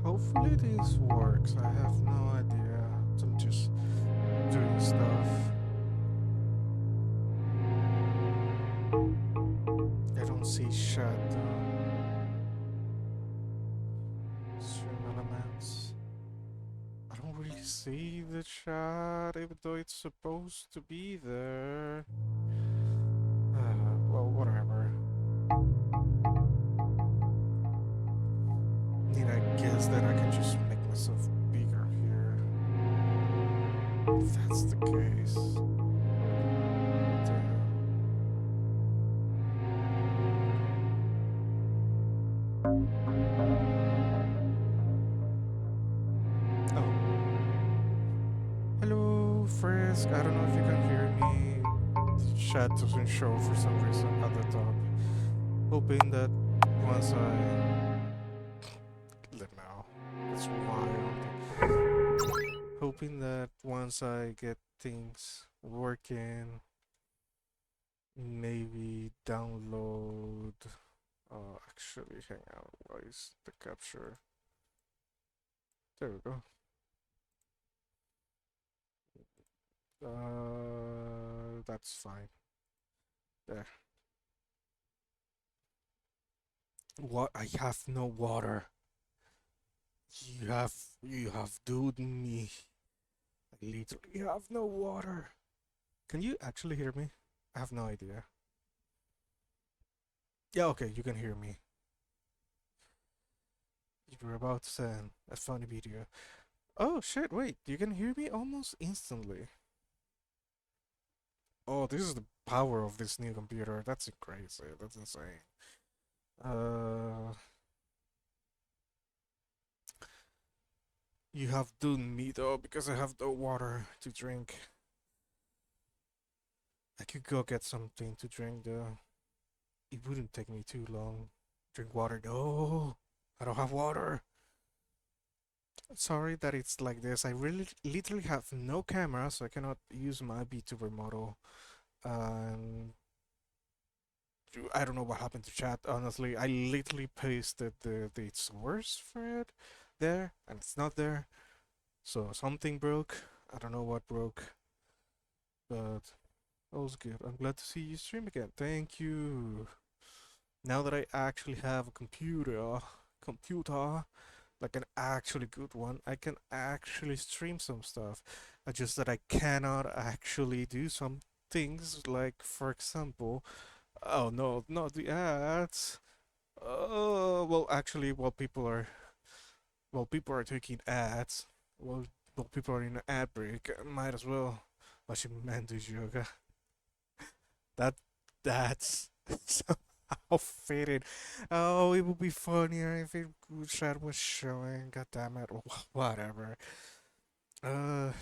Hopefully this works. I have no idea. I'm just doing stuff. I don't see shit though. Stream elements. I don't really see the chat, even though it's supposed to be there. Well, whatever. I guess that I can just make myself bigger here. If that's the case. Damn. Oh. Hello, Frisk. I don't know if you can hear me. The chat doesn't show for some reason at the top. Hoping that once I... No, that's wild. Hoping that once I get things working, maybe download... actually, hang out. Why is the capture? There we go. That's fine. There. What? I have no water. You have doomed me. I literally have no water. Can you actually hear me? I have no idea. Yeah, okay, you can hear me. You were about to send a funny video. Oh shit, wait, you can hear me almost instantly. Oh, this is the power of this new computer. That's crazy. That's insane. Uh, you have done me though because I have no water to drink. I could go get something to drink though. It wouldn't take me too long. Drink water. No, I don't have water. Sorry that it's like this. I really literally have no camera, so I cannot use my VTuber model. Um, I don't know what happened to chat. Honestly, I literally pasted the source for it there, and it's not there. So something broke. I don't know what broke, but all's good. I'm glad to see you stream again. Thank you. Now that I actually have a computer, like an actually good one, I can actually stream some stuff. Just that I cannot actually do some things, like for example, oh no, not the ads. Oh well, actually, while people are taking ads, while people are in an ad break, I might as well watch man do yoga. That that's somehow fitted. Oh, it would be funnier if it chat was showing. God damn it. Whatever. Uh,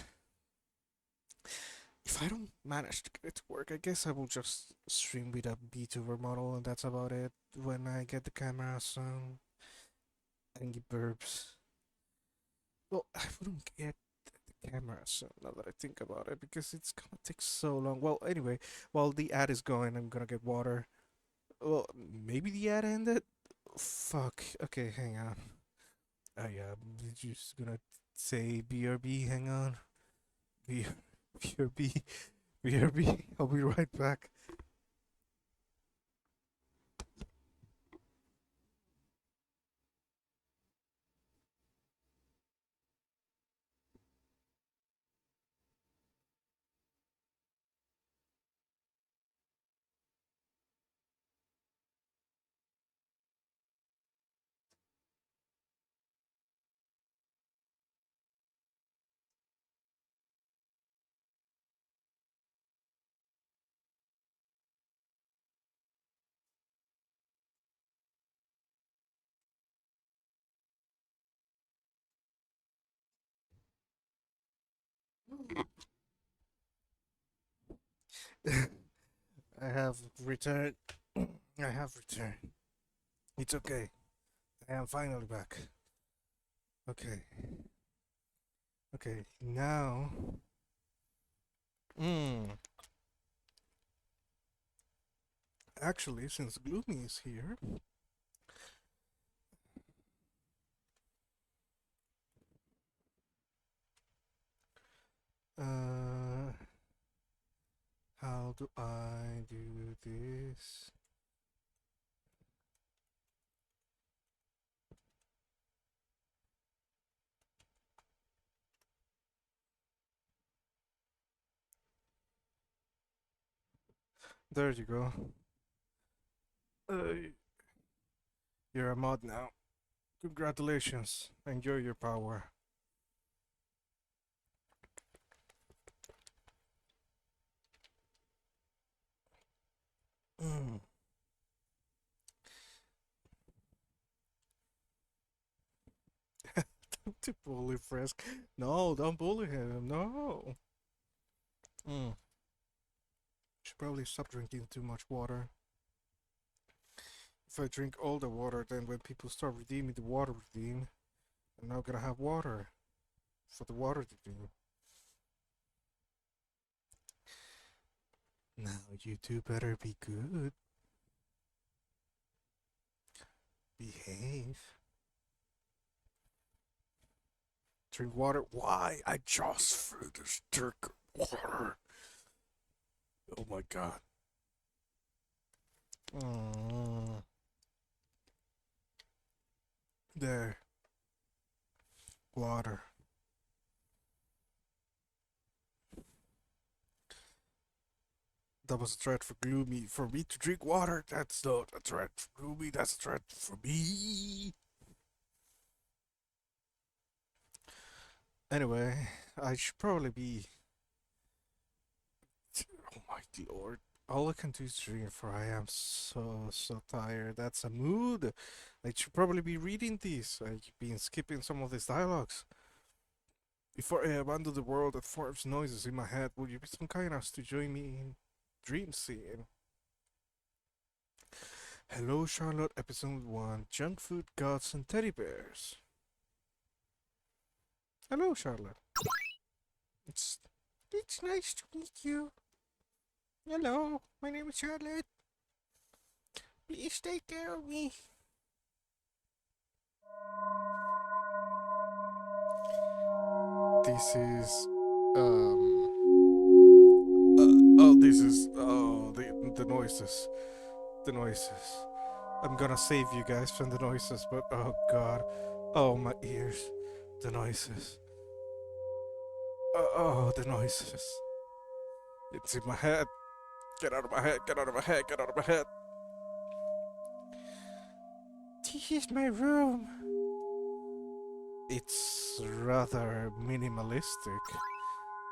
if I don't manage to get it to work, I guess I will just stream with a VTuber model, and that's about it. When I get the camera soon, and get burps. Well, I wouldn't get the camera soon now that I think about it because it's gonna take so long. Well, anyway, while the ad is going, I'm gonna get water. Well, maybe the ad ended. Fuck. Okay, hang on. Oh yeah, I'm just gonna say BRB. Hang on. B BRB. BRB. I'll be right back. I have returned. I have returned. It's okay. I am finally back. Okay. Okay. Now. Hmm. Actually, since Gloomy is here, How do I do this? There you go. Uh, you're a mod now. Congratulations. Enjoy your power. Mm. To bully Frisk. No, don't bully him. No. Mm. Should probably stop drinking too much water. If I drink all the water, then when people start redeeming the water redeem, I'm not gonna have water for the water to do. Now you two better be good. Behave. Drink water. Why? I just finished drinking water. Oh my god. Mm. There. Water. That was a threat for Gloomy. For me to drink water, that's not a threat for Gloomy, that's a threat for me. Anyway, I should probably be. Almighty Lord. All I can do is dream, for I am so tired. That's a mood. I should probably be reading these. I've been skipping some of these dialogues. Before I abandon the world that forms noises in my head, will you be so kind as to join me in dream seeing? Hello, Charlotte, episode 1 Junk Food, Gods, and Teddy Bears. Hello, Charlotte. It's, it's nice to meet you. Hello, my name is Charlotte. Please take care of me. This is, this is, the noises. The noises. I'm gonna save you guys from the noises, but oh god. Oh, my ears. The noises. The noises. It's in my head. Get out of my head, get out of my head, get out of my head. This is my room. It's rather minimalistic.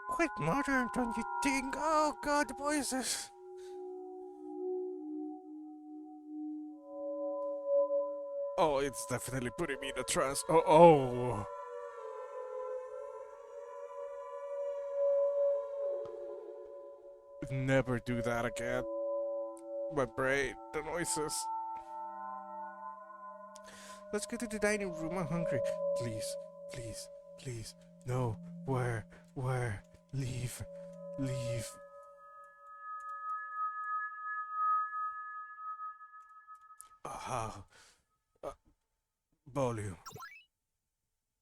Quite modern, don't you think? Oh god, the voices. Oh, it's definitely putting me in a trance. Oh. Never do that again. My brain, the noises. Let's go to the dining room. I'm hungry. Please, please, please. No. Where? Where? Leave. Leave. Aha. Uh, volume.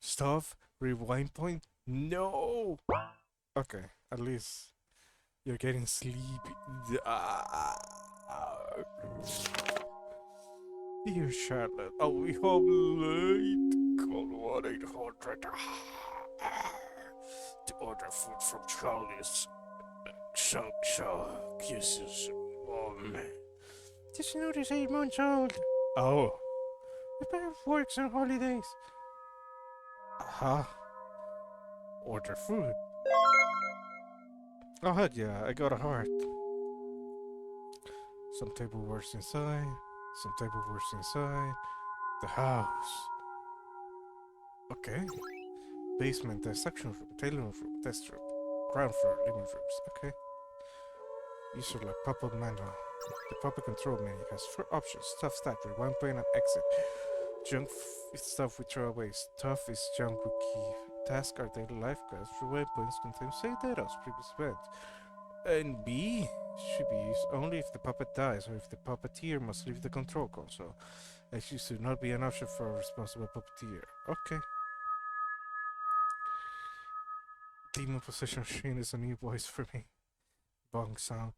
Stuff. Rewind point. No. Okay. At least you're getting sleepy. Dear Charlotte, I'll be home late. Call 1-800 to order food from Charlie's. So, kisses, mom. This note is 8 months old. Oh. The parent works on holidays. Aha. Order food. Oh, heck yeah, I got a heart. Some tableware inside. Some tableware inside. The house. Okay. Basement, section room, tailoring room, test room, ground floor, living rooms. Okay. User like pop-up manual. The pop-up control menu has 4 options: stuff stack, rewind point, and exit. Junk is stuff we throw away. Stuff is junk we keep. Tasks are daily life quests. Rewind points contain save data of previous events. And B should be used only if the puppet dies or if the puppeteer must leave the control console. X should not be an option for a responsible puppeteer. Okay. Demon Possession Machine is a new voice for me. Bong sound.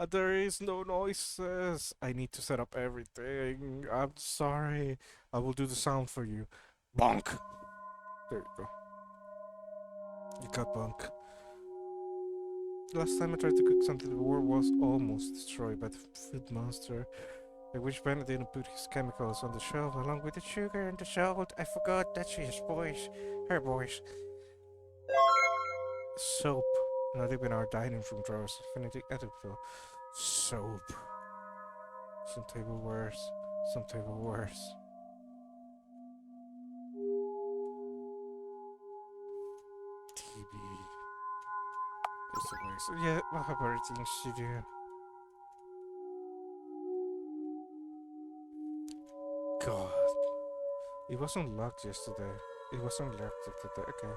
There is no noises. I need to set up everything. I'm sorry. I will do the sound for you. Bonk. There you go. You got bonk. Last time I tried to cook something, the world was almost destroyed by the food monster. At which Bennett didn't put his chemicals on the shelf along with the sugar and the salt. I forgot that's his voice. Her voice. Soap. Not even our dining room drawers. Anything edible. Soap. Some tableware. Some tableware. TV. It's a waste. Yeah, I have other things to do. God. It wasn't locked yesterday. It wasn't locked yesterday. Okay.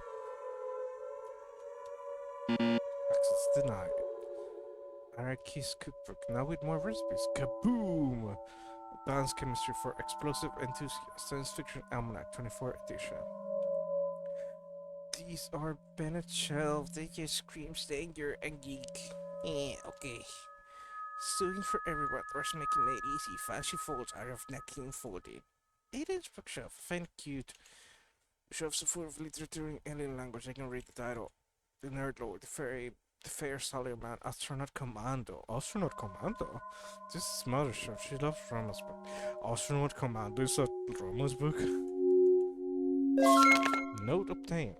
Access denied. Anarchy's cookbook. Now with more recipes. Kaboom! Balanced chemistry for explosive enthusiasts. Science fiction almanac 24 edition. These are Bennett shelves. They just scream danger and geek. Okay. Sewing for everyone. Dressmaking made easy. Fancy folds out of napkin folded. 8-inch bookshelf. Fan cute. Shelves are full of literature in alien language. I can read the title. The Nerd Lord, the Fair Soldier Man, Astronaut Commando. Astronaut Commando? This is Mother Shelf. She loves romance book. Astronaut Commando is a romance book? Note obtained.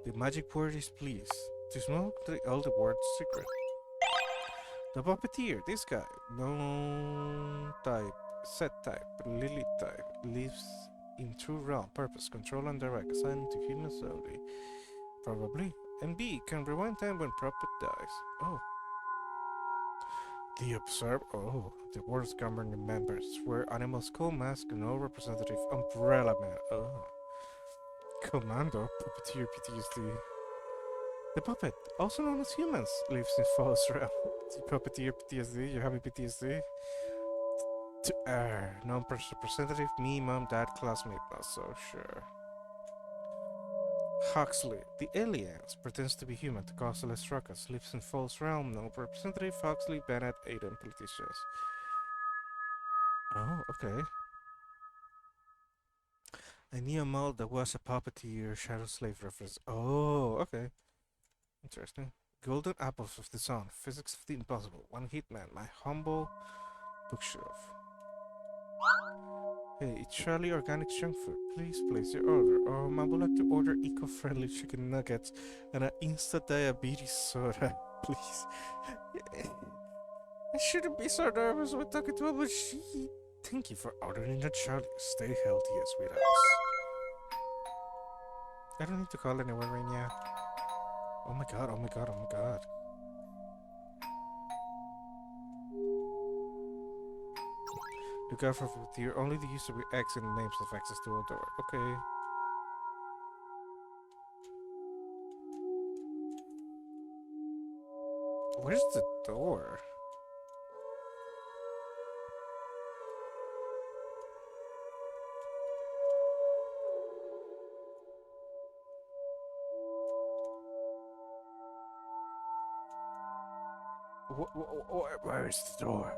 The magic word is please. To smoke all the word's secret. The puppeteer, this guy, known type, set type, lily type, lives in true realm, purpose, control and direct, assigned to humans only. Probably. And B, can rewind time when puppet dies. Oh. The observe. Oh, the world's governing members wear animals cool mask, no representative umbrella man. Oh. Commando, puppeteer PTSD. The puppet, also known as humans, lives in false realm. The puppeteer PTSD, you having PTSD? To err, non-representative, me, mom, dad, classmate, not so sure. Huxley, the aliens, pretends to be human to cause less ruckus, lives in false realm, no representative, Huxley, Bennett, Aiden, politicians. Oh, okay. I knew a mall that was a puppeteer, shadow slave reference. Oh, okay. Interesting. Golden apples of the sun, physics of the impossible, one hitman, my humble bookshelf. Hey, it's Charlie Organic Junk Food. Please place your order. I would like to order eco-friendly chicken nuggets and an instant diabetes soda, please. I shouldn't be so nervous when talking to a machine. Thank you for ordering at Charlie. Stay healthy as with us. I don't need to call anyone right now. Oh my god, oh my god, oh my god. Look out for the only the user with X in the names of access to a door. Okay. Where's the door? Where's the door?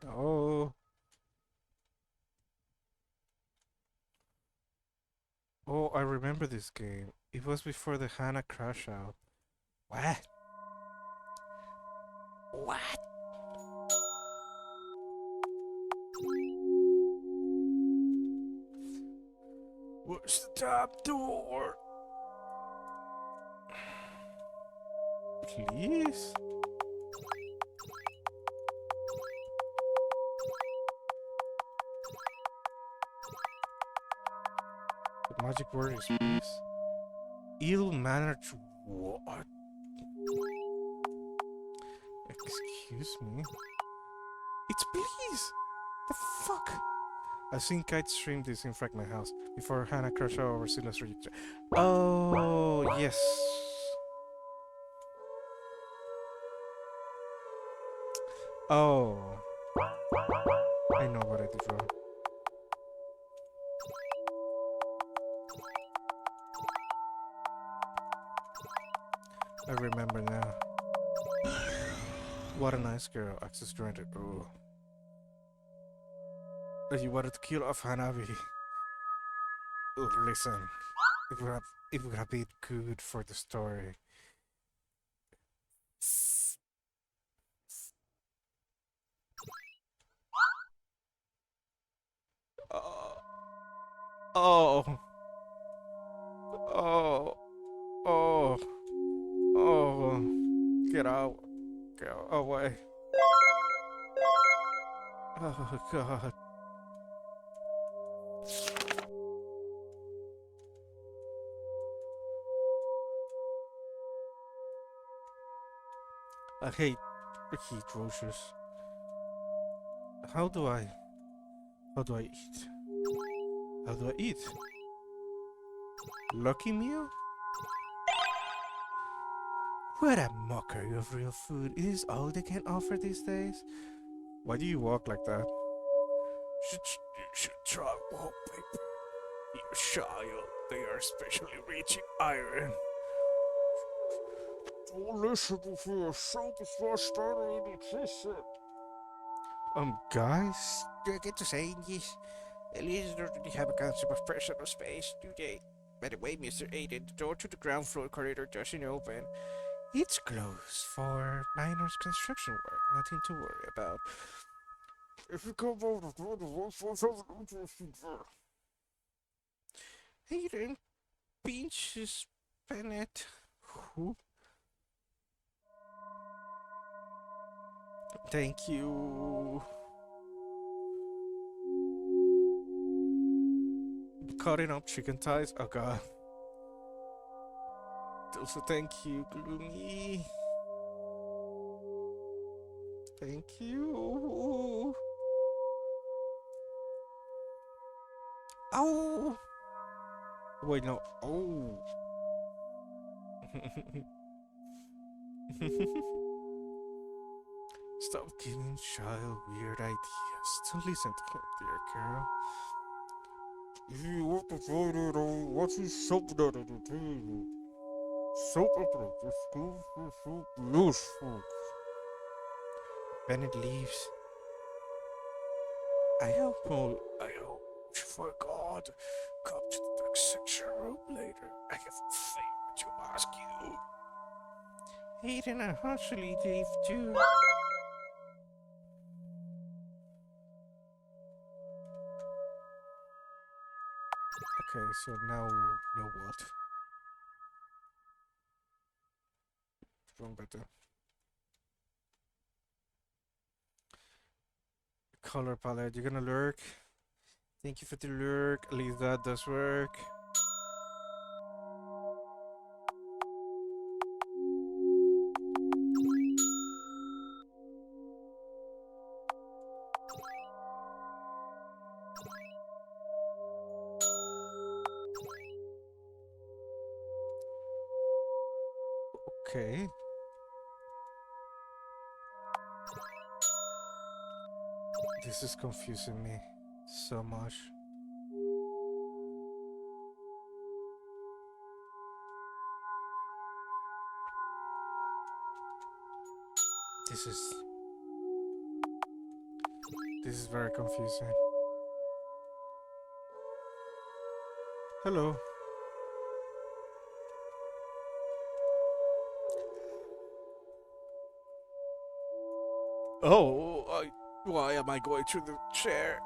Oh. Oh, I remember this game. It was before the Hana crash out. What? What? Where's the top door? Please? The magic word is please. Ill-mannered what? Excuse me? It's please! The fuck? I've seen Kite stream this in Fragment House before Hannah crashed over Sinus Reach. Oh, yes. Oh, I know what I did wrong. I remember now. What a nice girl. Access granted. Ooh. You wanted to kill off Hanabi. Listen, it would have been good for the story. Oh, oh, oh, oh, oh. Get out. Go away. Oh, God. I hate roaches. How do I, how do I eat? How do I eat? Lucky meal? What a mockery of real food. Is all they can offer these days? Why do you walk like that? You should try wallpaper. You child, they are especially rich in iron. Delicious for soup is for starter nutrition. Guys? Do I get to saying this? Aliens don't really have a concept of personal space, do they? By the way, Mr. Aiden, the door to the ground floor corridor doesn't open. It's closed for minor construction work. Nothing to worry about. If you come over the door, interesting there. Aiden, Pinches, Bennett. Who? Thank you. Cutting up chicken thighs. Oh god. Also, thank you, Gloomy. Thank you. Oh. Wait, no. Oh. Stop giving child weird ideas. Don't listen to him, dear girl. If you want to try it, what is soap that I do? Soap opera, the school for soap useful. Bennett leaves. I hope you forgot. Come to the section room later. I have a favor to ask you. Aiden and Huxley leave too. Okay, so now what? Wrong button. Color palette. You're gonna lurk. Thank you for the lurk. At least that does work. Okay. This is confusing me so much. This is this is very confusing. Hello. Why am I going through the chair?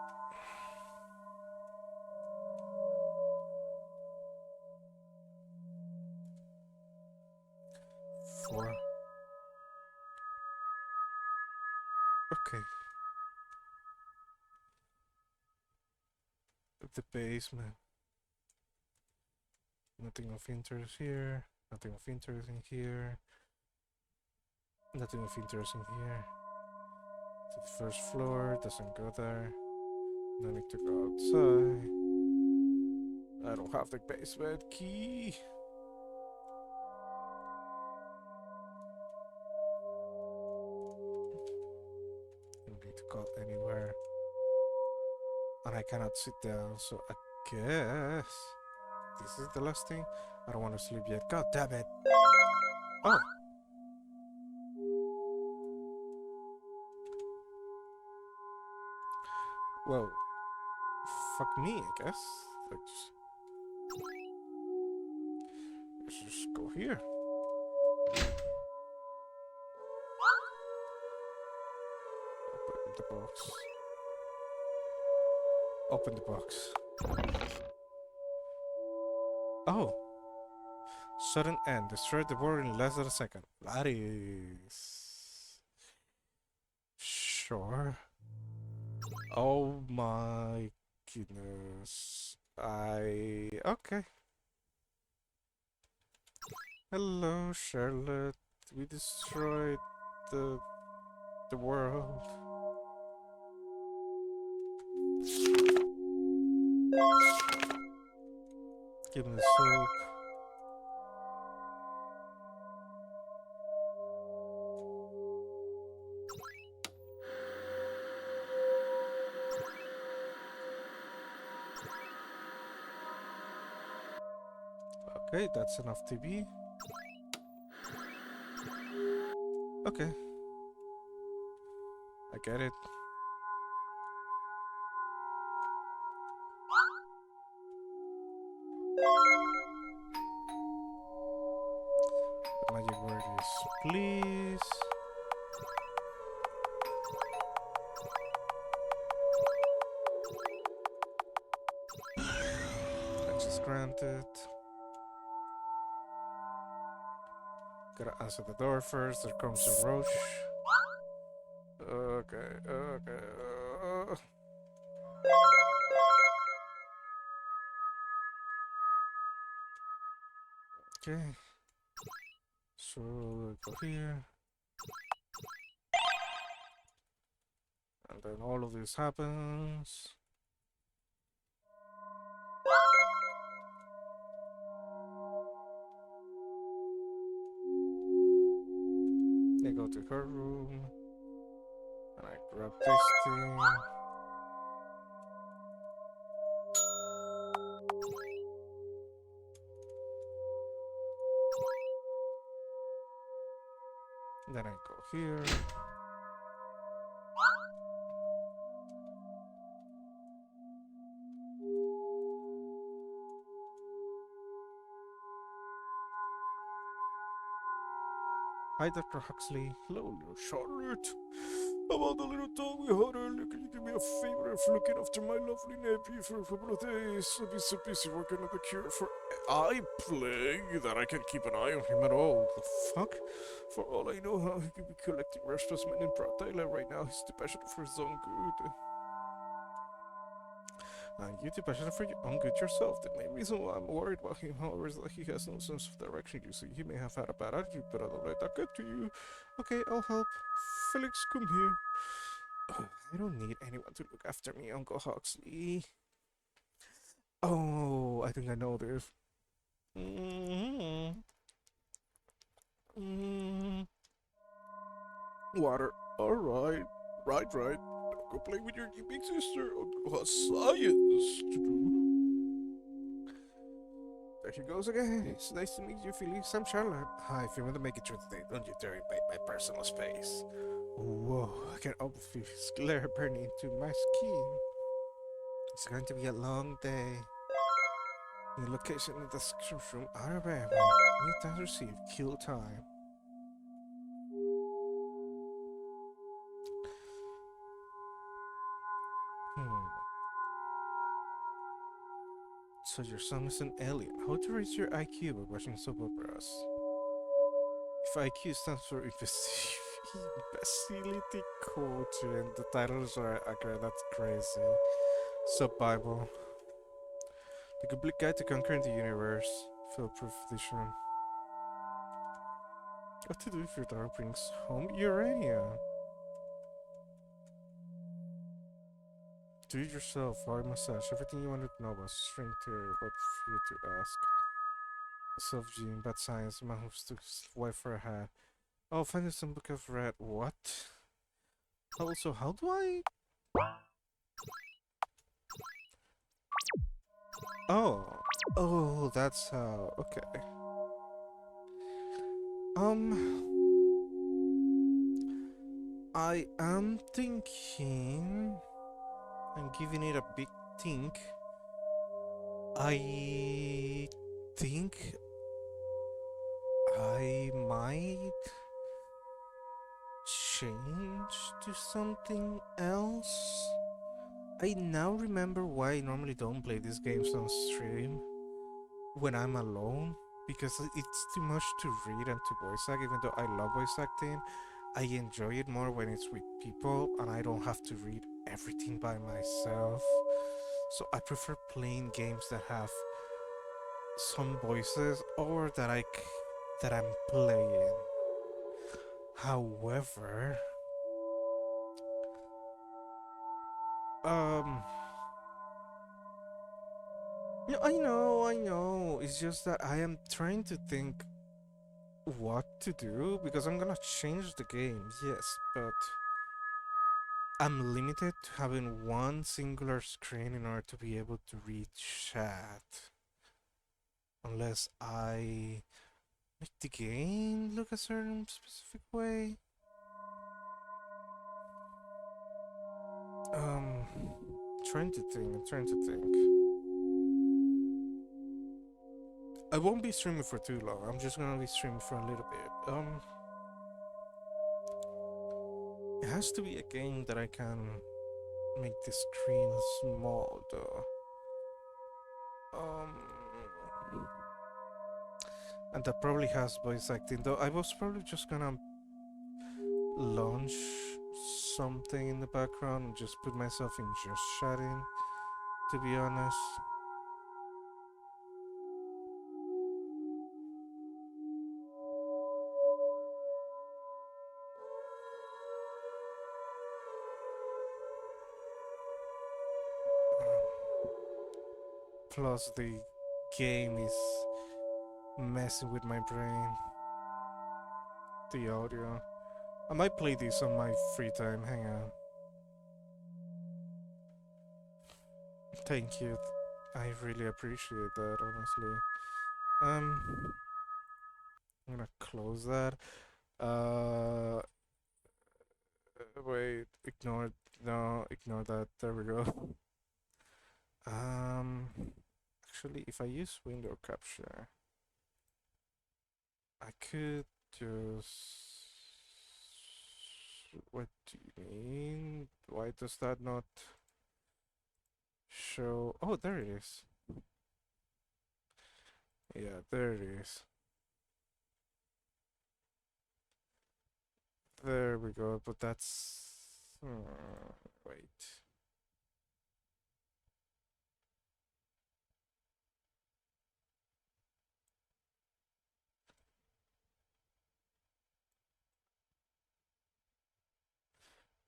Four. Okay. The basement. Nothing of interest here. Nothing of interest in here. Nothing of interest in here. To the first floor. Doesn't go there. No need to go outside. I don't have the basement key. I cannot sit down, so I guess this is the last thing. I don't want to sleep yet. God damn it. Oh, well, fuck me, I guess. Let's just go here. Open the box. Open the box. Oh, sudden end. Destroy the world in less than a second. That is... Sure. Oh my goodness. Okay. Hello, Charlotte. We destroyed the... the world. Give me the soap. Okay, that's enough TV. Okay. I get it. The magic word is please. Access granted. Gotta answer the door first. There comes a roach. Okay, okay. Okay. So go here. And then all of this happens. I go to her room. And I grab this thing. Then I go here. Hi, Dr. Huxley. Hello, little Charlotte. About the little time we had earlier, can you do me a favor of looking after my lovely nephew for a couple of days? I've been so busy working on the cure for eye plague that I can't keep an eye on him at all. The fuck? For all I know, he could be collecting rare specimen in broad daylight right now. He's too passionate for his own good. And you too passionate for your own good yourself. The main reason why I'm worried about him, however, is that he has no sense of direction. You see, he may have had a bad attitude, but I don't let that get to you. Okay, I'll help. Felix, come here. I don't need anyone to look after me, Uncle Huxley. Oh, I think I know this. Water. Alright. Right. Go play with your big sister. Uncle has science to do. There she goes again. It's nice to meet you, Felix. I'm Charlotte. Hi, if you want to make it through the day, don't you dare invade my personal space. Whoa, I can almost feel his glare burning into my skin. It's going to be a long day. New location in the description room, Alabama. New time received, kill time. So your son is an alien. How to raise your IQ by watching soap operas? If IQ stands for imbecility culture and the titles are accurate, that's crazy. Sub-Bible. The complete guide to conquering the universe. Field-proof edition. What to do if your daughter brings home uranium? Do it yourself, why massage? Everything you wanted to know about string theory, what for you to ask. Self-gene, bad science, man who took his wife for a hat. Oh, find some book I've read. What? Also, how do I... Oh. Oh, that's how. Okay. Um, I am thinking and giving it a big think. I think I might change to something else. I now remember why I normally don't play these games on stream when I'm alone, because it's too much to read and to voice act. Even though I love voice acting, I enjoy it more when it's with people and I don't have to read everything by myself. So I prefer playing games that have some voices or that I'm playing. However, um, yeah, I know. It's just that I am trying to think what to do because I'm gonna change the game, yes, but I'm limited to having one singular screen in order to be able to read chat. Unless I make the game look a certain specific way. Um, trying to think. I won't be streaming for too long. I'm just gonna be streaming for a little bit. It has to be a game that I can make the screen small though. Um, and that probably has voice acting though. I was probably just gonna launch something in the background and just put myself in just chatting, to be honest. Plus, the game is messing with my brain. The audio. I might play this on my free time. Hang on. Thank you. I really appreciate that, honestly. Um, I'm gonna close that. Uh, wait, ignore, no, ignore that. There we go. Um, actually, if I use window capture, I could just. What do you mean? Why does that not show? Oh, there it is. Yeah, there it is. There we go. But that's. Wait.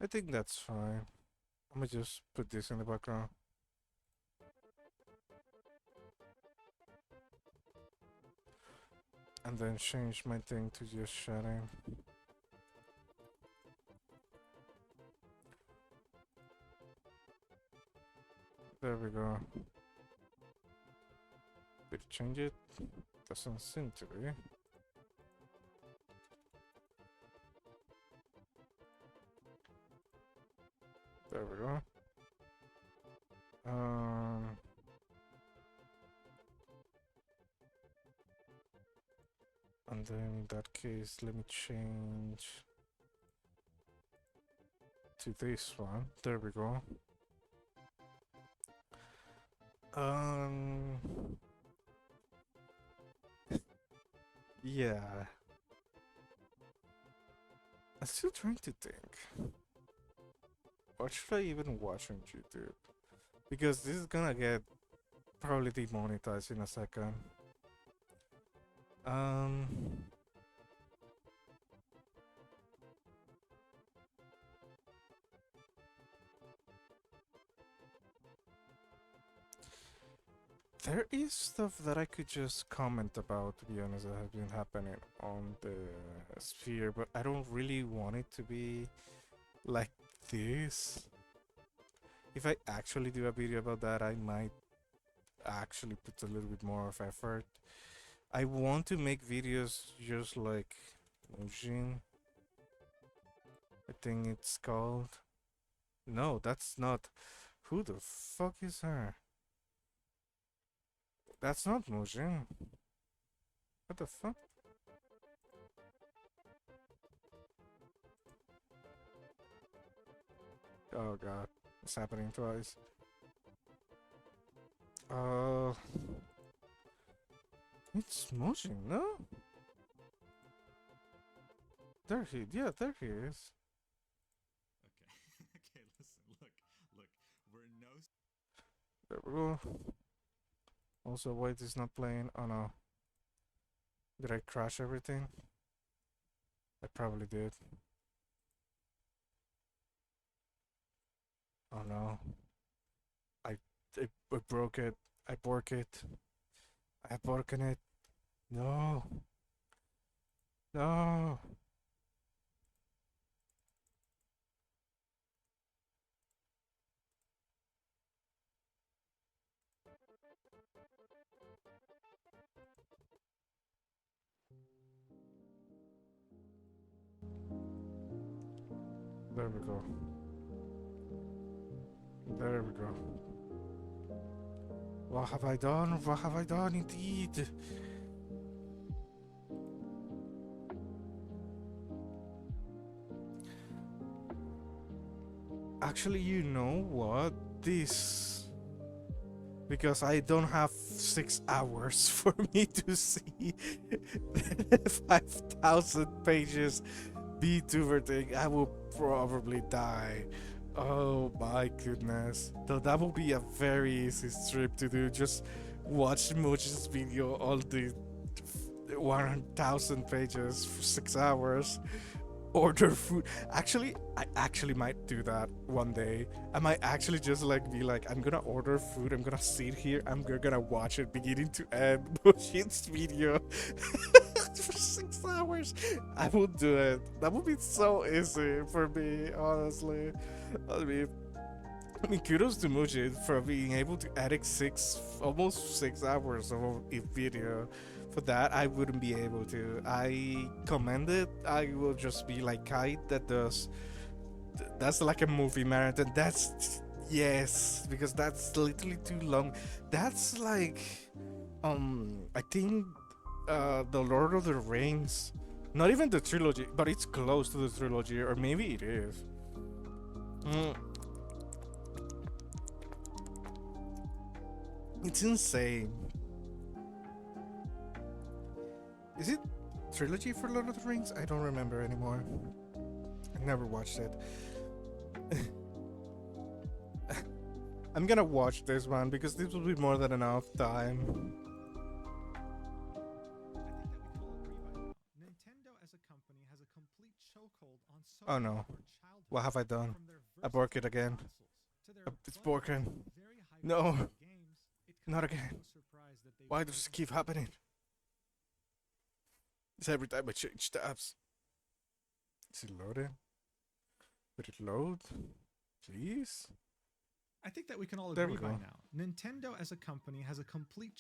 I think that's fine. I'm gonna just put this in the background. And then change my thing to just shutting. There we go. Did it change it? Doesn't seem to be. There we go. Um, and then in that case, let me change to this one. There we go. Um, yeah. I'm still trying to think. What should I even watch on YouTube? Because this is gonna get probably demonetized in a second. Um, there is stuff that I could just comment about, to be honest, that has been happening on the sphere, but I don't really want it to be like this. If I actually do a video about that, I might actually put a little bit more of effort. I want to make videos just like Mujin. I think it's called. No, that's not. Who the fuck is her? That's not Mujin. What the fuck? Oh god, it's happening twice. Uh, it's Mujin, no? There he, yeah, there he is. Okay. Okay, listen, look, we're no. There we go. Also, why it is not playing? Oh no. Did I crash everything? I probably did. Oh no. I, I broke it. I broke it. I broken it. No. No. There we go. There we go. What have I done? What have I done indeed? Actually, you know what? This. Because I don't have 6 hours for me to see 5,000 pages VTuber thing. I will probably die. Oh my goodness. Though that will be a very easy strip to do. Just watch Moji's video all the 1,000 pages for 6 hours. Order food. Actually, I actually might do that one day. I might actually just like be like, I'm gonna order food. I'm gonna sit here. I'm gonna watch it beginning to end. Bullshit's video for 6 hours. I will do it. That would be so easy for me, honestly. I mean, kudos to Mujid for being able to edit almost 6 hours of a video. For that, I wouldn't be able to. I commend it. I will just be like Kite that does. That's like a movie marathon. That's yes, because that's literally too long. That's like, I think, the Lord of the Rings. Not even the trilogy, but it's close to the trilogy, or maybe it is. Mm, it's insane. Is it trilogy for Lord of the Rings? I don't remember anymore. I never watched it. I'm gonna watch this one because this will be more than enough time. Nintendo as a company has a complete chokehold on so Oh many no. of our What have I childhoods, done? from their I broke it versatile again. consoles to their It's abundance of broken. very high No. quality games. It Not comes as again. no surprise that they Why were does it and keep still happening? It's every time I change tabs. Is it loading? Would it load? Please? I think that we can all There we agree by go. now. Nintendo as a company has a complete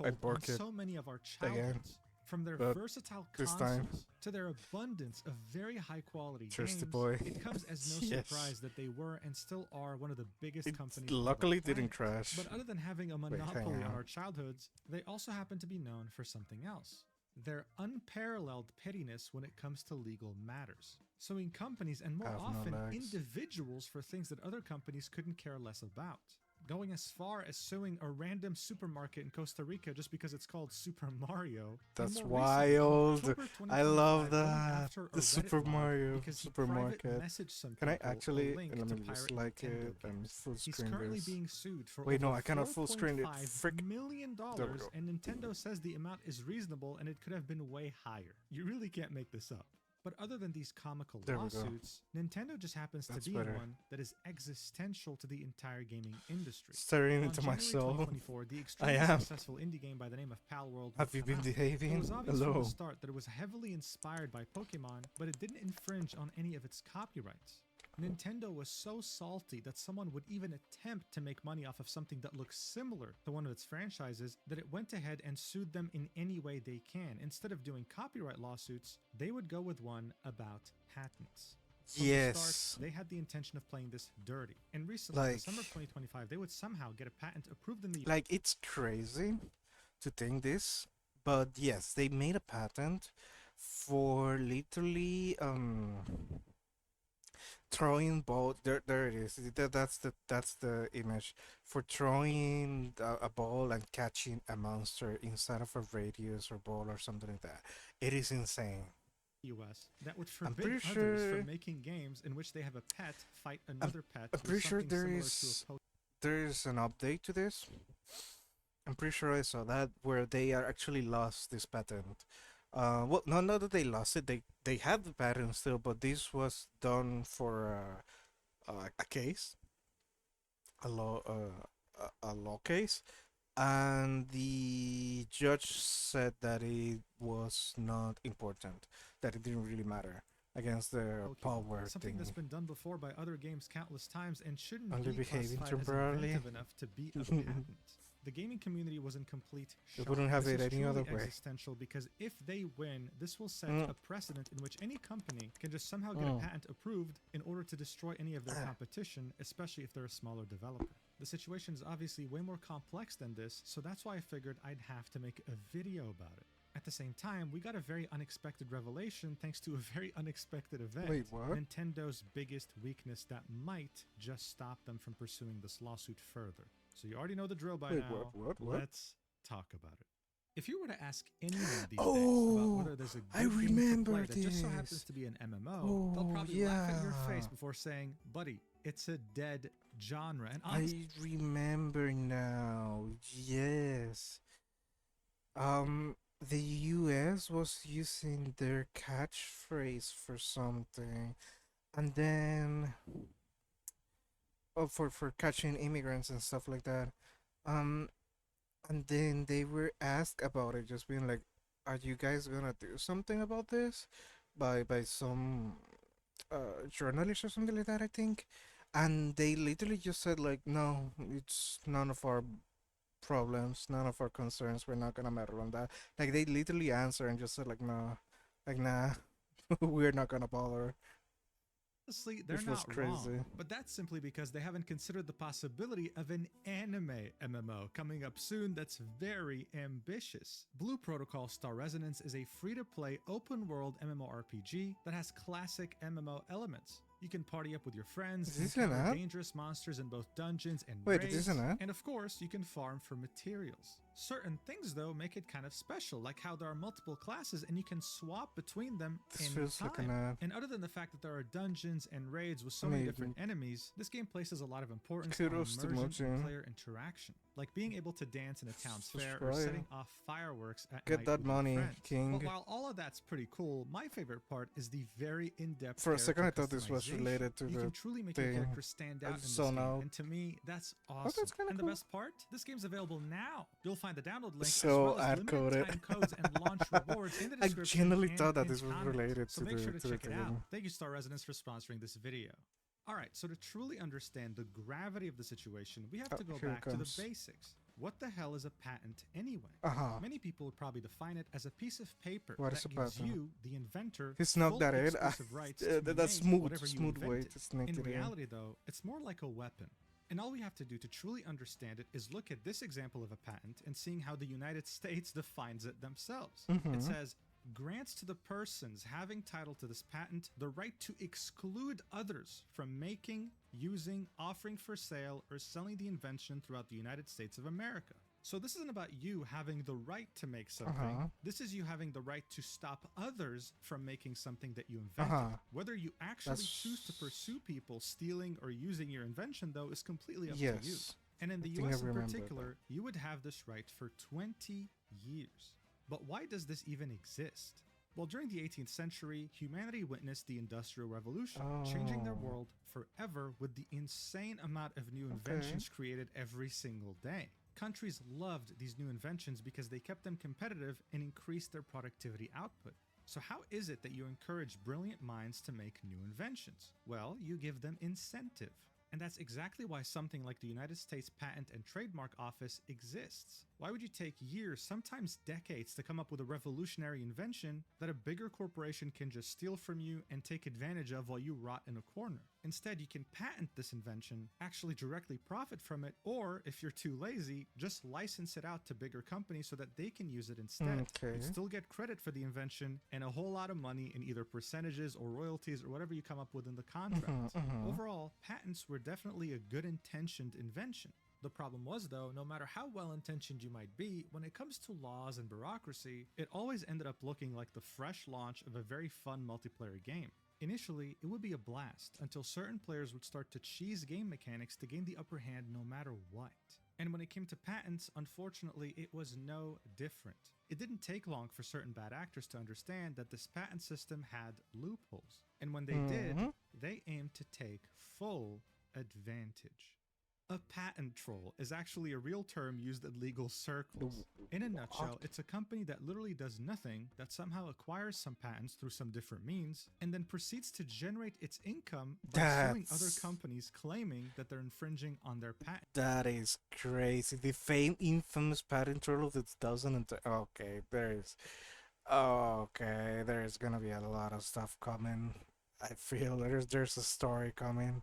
I chokehold on broke it so many of our again. childhoods. From their But versatile this consoles time, to their abundance of very high quality thirsty games, boy. it comes as no Yes. surprise that they were and still are one of the biggest It companies on luckily the planet. didn't crash. But other than having a Wait, hang monopoly on on. our childhoods, they also happen to be known for something else: their unparalleled pettiness when it comes to legal matters. Suing companies and more I have no often legs. individuals for things that other companies couldn't care less about. Going as far as suing a random supermarket in Costa Rica just because it's called Super Mario. That's And more recently, in wild. October I love 2025, going that. after a The Reddit Super log Mario because he private supermarket. messaged some Can I people actually a link let to me just pirate like Nintendo it and games. full He's screen currently this? being sued for Wait, over no, I cannot full screen it. Frick. $4.5 million, There we go. and Nintendo says the amount is reasonable and it could have been way higher. You really can't make this up. But other than these comical There we go. lawsuits, Nintendo just happens That's to be better. in one that is existential to the entire gaming industry. Staring On into my January soul. 2024, the I extremely am. successful indie game by the name of Palworld Have you would come been out. It behaving? was obvious from Hello. the start that it was heavily inspired by Pokemon, but it didn't infringe on any of its copyrights. Nintendo was so salty that someone would even attempt to make money off of something that looks similar to one of its franchises that it went ahead and sued them in any way they can. Instead of doing copyright lawsuits, they would go with one about patents. From the start, Yes. they had the intention of playing this dirty. And recently, in the Like, summer of 2025, they would somehow get a patent approved in the it's crazy to think this, but yes, they made a patent for literally throwing ball. There it is. That's the image for throwing a ball and catching a monster inside of a radius or ball or something like that. It is insane. US that would I'm forbid pretty others sure. from making games in which they have a pet fight I'm, another pet I'm with pretty sure something there similar to is a there is an update to this. I'm pretty sure I saw that where they are actually lost this patent. Well, no, not that they lost it. They had the patent still, but this was done for a case, a law case, and the judge said that it was not important, that it didn't really matter against the Pokemon, power something that's thing. been done before by other games countless times and shouldn't Only be behaving classified as temporarily. inventive enough to be a patent. The gaming community was in complete They shock. wouldn't have This it is any truly other way. existential because if they win, this will set Mm. a precedent in which any company can just somehow get a Mm. patent approved in order to destroy any of their Ah. competition, especially if they're a smaller developer. The situation is obviously way more complex than this, so that's why I figured I'd have to make a video about it. At the same time, we got a very unexpected revelation thanks to a very unexpected event. Wait, what? Nintendo's biggest weakness that might just stop them from pursuing this lawsuit further. So you already know the drill by Wait, now. what? Let's talk about it. If you were to ask anyone these days Oh, about whether there's a good I game to remember play that just so happens this. to be an MMO, they'll Oh, probably laugh at your face yeah. before saying, buddy, it's a dead genre. And honestly, I remember now. Yes. The US was using their catchphrase for something, and then for catching immigrants and stuff like that. Um, and then they were asked about it, just being like, "Are you guys gonna do something about this?" By some journalist or something like that, I think. And they literally just said like, "No, it's none of our problems, none of our concerns. We're not gonna meddle on that." Like they literally answer and just said like, "No, like nah, we're not gonna bother," they're which was not wrong. crazy. But that's simply because they haven't considered the possibility of an anime MMO coming up soon that's very ambitious. Blue Protocol Star Resonance is a free-to-play open-world MMORPG that has classic MMO elements. You can party up with your friends, Is this an encounter app? dangerous monsters in both dungeons and Wait, raids, this is an app? and of course, you can farm for materials. Certain things, though, make it kind of special, like how there are multiple classes and you can swap between them This in feels time. like an app. And other than the fact that there are dungeons and raids with so many different enemies, this game places a lot of importance Kudos to on immersion and Mojang. player interaction, like being able to dance in a town fair or Subscribe. setting off fireworks at Get night that with your money, friends. King. But while all of that's pretty cool, my favorite part is the very in-depth For a second, I character thought this was customization. related to You the can truly make your thing. character stand I out in just this zoned game, out. and to me, that's Oh, awesome. that's kind of And the cool. best part, this game's available now. You'll find the download link So as well as ad limited coded. time codes and launch rewards in the I description. genuinely and thought that pinned this was comment. related So to make the sure to to the check it out. thing. Thank you, Star Resonance, for sponsoring this video. All right, so to truly understand the gravity of the situation, we have Oh, to go here it back to the comes. basics. What the hell is a patent anyway? Uh-huh. Many people would probably define it as a piece of paper What that is a gives patent? you, the inventor, He snuck full that in. exclusive rights to That's make smooth, whatever you smooth way invented. to sneak In it in. reality, though, it's more like a weapon. And all we have to do to truly understand it is look at this example of a patent and seeing how the United States defines it themselves. Mhm. It says, grants to the persons having title to this patent the right to exclude others from making, using, offering for sale, or selling the invention throughout the United States of America. So this isn't about you having the right to make something. Uh-huh. This is you having the right to stop others from making something that you invented. Uh-huh. Whether you actually That's- choose to pursue people stealing or using your invention, though, is completely up to you. Yes. And in the I think I US in remember particular, you would have this right for 20 years. But why does this even exist? Well, during the 18th century, humanity witnessed the Industrial Revolution, changing their Oh. world forever with the insane amount of new inventions created every single day. Countries loved these new inventions because they kept them competitive and increased their productivity output. So, how is it that you encourage brilliant minds to make new inventions? Well, you give them incentive. And that's exactly why something like the United States Patent and Trademark Office exists. Why would you take years, sometimes decades, to come up with a revolutionary invention that a bigger corporation can just steal from you and take advantage of while you rot in a corner? Instead, you can patent this invention, actually directly profit from it, or if you're too lazy, just license it out to bigger companies so that they can use it instead. Okay. You'd still get credit for the invention and a whole lot of money in either percentages or royalties or whatever you come up with in the contract. Overall, patents were definitely a good intentioned invention. The problem was, though, no matter how well intentioned you might be, when it comes to laws and bureaucracy, it always ended up looking like the fresh launch of a very fun multiplayer game. Initially, it would be a blast until certain players would start to cheese game mechanics to gain the upper hand no matter what. And when it came to patents, unfortunately, it was no different. It didn't take long for certain bad actors to understand that this patent system had loopholes. And when they did, they aimed to take full advantage. A patent troll is actually a real term used in legal circles. In a nutshell, it's a company that literally does nothing, that somehow acquires some patents through some different means, and then proceeds to generate its income by suing other companies claiming that they're infringing on their patent. That is crazy. The infamous patent troll of 2000. Okay, there's gonna be a lot of stuff coming. I feel there's a story coming.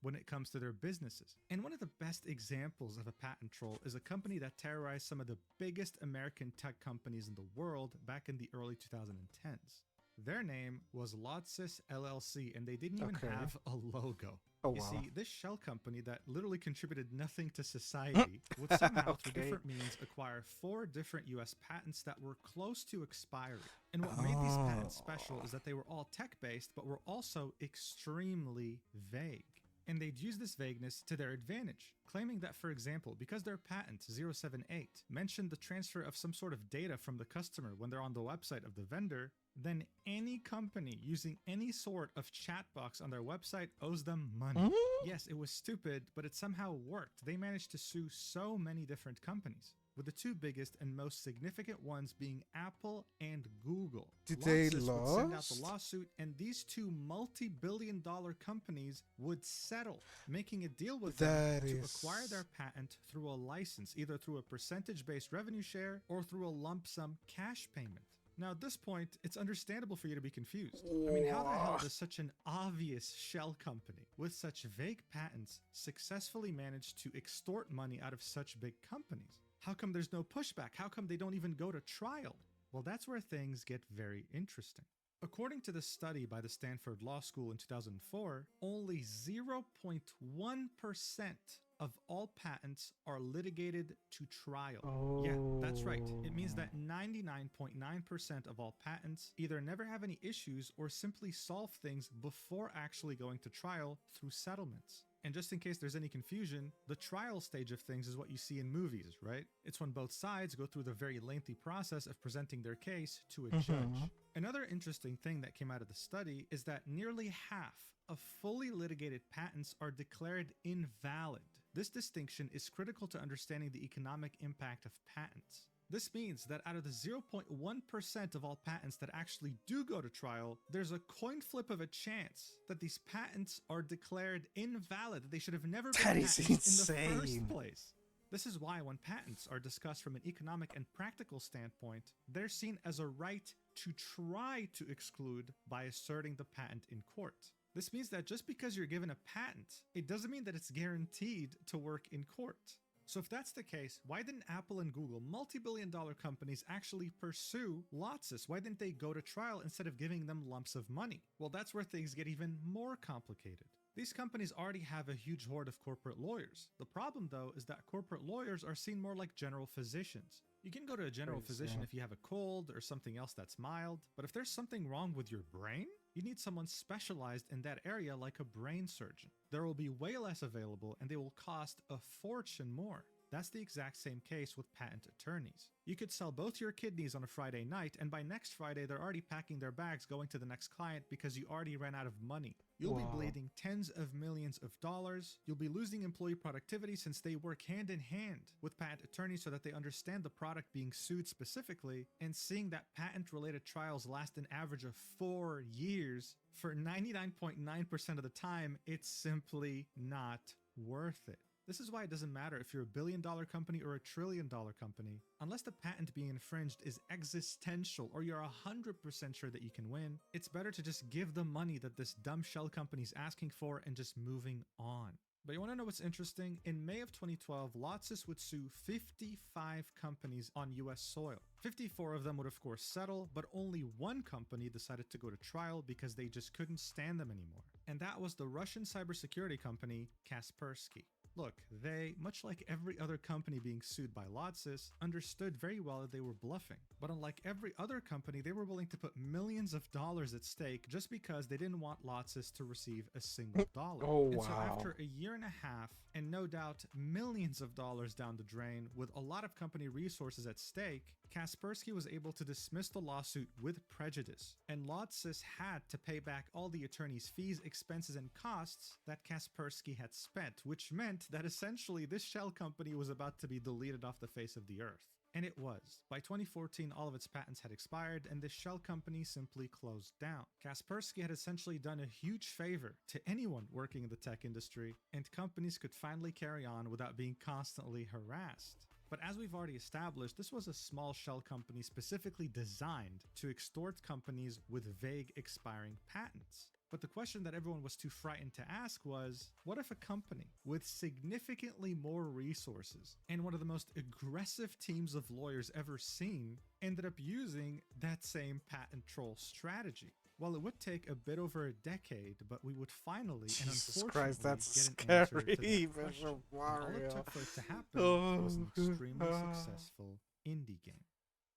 When it comes to their businesses. And one of the best examples of a patent troll is a company that terrorized some of the biggest American tech companies in the world back in the early 2010s. Their name was Lotsys LLC, and they didn't even have a logo. You see, this shell company that literally contributed nothing to society would somehow, through different means, acquire 4 different US patents that were close to expiry. And what made these patents special is that they were all tech-based, but were also extremely vague. And they'd use this vagueness to their advantage, claiming that, for example, because their patent 078 mentioned the transfer of some sort of data from the customer when they're on the website of the vendor, then any company using any sort of chat box on their website owes them money. Yes, it was stupid, but it somehow worked. They managed to sue so many different companies, with the 2 biggest and most significant ones being Apple and Google. Did they lose? Would send out the lawsuit, and these 2 multi-billion-dollar companies would settle, making a deal with them to acquire their patent through a license, either through a percentage-based revenue share or through a lump sum cash payment. Now, at this point, it's understandable for you to be confused. I mean, how the hell does such an obvious shell company with such vague patents successfully manage to extort money out of such big companies? How come there's no pushback? How come they don't even go to trial? Well, that's where things get very interesting. According to the study by the Stanford Law School in 2004, only 0.1% of all patents are litigated to trial. Yeah, that's right. It means that 99.9% of all patents either never have any issues or simply solve things before actually going to trial through settlements. And just in case there's any confusion, the trial stage of things is what you see in movies, right? It's when both sides go through the very lengthy process of presenting their case to a judge. Another interesting thing that came out of the study is that nearly half of fully litigated patents are declared invalid. This distinction is critical to understanding the economic impact of patents. This means that out of the 0.1% of all patents that actually do go to trial, there's a coin flip of a chance that these patents are declared invalid, that they should have never been patents in the first place. This is why when patents are discussed from an economic and practical standpoint, they're seen as a right to try to exclude by asserting the patent in court. This means that just because you're given a patent, it doesn't mean that it's guaranteed to work in court. So if that's the case, why didn't Apple and Google, multi-billion-dollar companies, actually pursue Lotsys? Why didn't they go to trial instead of giving them lumps of money? Well, that's where things get even more complicated. These companies already have a huge horde of corporate lawyers. The problem, though, is that corporate lawyers are seen more like general physicians. You can go to a general physician if you have a cold or something else that's mild, but if there's something wrong with your brain, you need someone specialized in that area like a brain surgeon. There will be way less available and they will cost a fortune more. That's the exact same case with patent attorneys. You could sell both your kidneys on a Friday night, and by next Friday, they're already packing their bags going to the next client because you already ran out of money. You'll be Wow. bleeding tens of millions of dollars. You'll be losing employee productivity since they work hand in hand with patent attorneys so that they understand the product being sued specifically, and seeing that patent-related trials last an average of 4 years, for 99.9% of the time, it's simply not worth it. This is why it doesn't matter if you're a billion-dollar company or a trillion-dollar company. Unless the patent being infringed is existential or you're 100% sure that you can win, it's better to just give the money that this dumb shell company's asking for and just moving on. But you want to know what's interesting? In May of 2012, Lotsys would sue 55 companies on US soil. 54 of them would of course settle, but only one company decided to go to trial because they just couldn't stand them anymore. And that was the Russian cybersecurity company Kaspersky. Look, they, much like every other company being sued by Lotsys, understood very well that they were bluffing. But unlike every other company, they were willing to put millions of dollars at stake just because they didn't want Lotsys to receive a single dollar. Oh, And so wow. after a year and a half, and no doubt millions of dollars down the drain, with a lot of company resources at stake, Kaspersky was able to dismiss the lawsuit with prejudice. And Lotsys had to pay back all the attorney's fees, expenses, and costs that Kaspersky had spent, which meant that essentially this shell company was about to be deleted off the face of the earth. And it was. By 2014, all of its patents had expired, and this shell company simply closed down. Kaspersky had essentially done a huge favor to anyone working in the tech industry, and companies could finally carry on without being constantly harassed. But as we've already established, this was a small shell company specifically designed to extort companies with vague expiring patents. But the question that everyone was too frightened to ask was, what if a company with significantly more resources and one of the most aggressive teams of lawyers ever seen ended up using that same patent troll strategy? Well, it would take a bit over a decade, but we would finally and Jesus unfortunately Christ, that's get an answer to scary, that question. Visual And all it Mario. took for it to happen was an Oh, extremely successful indie game.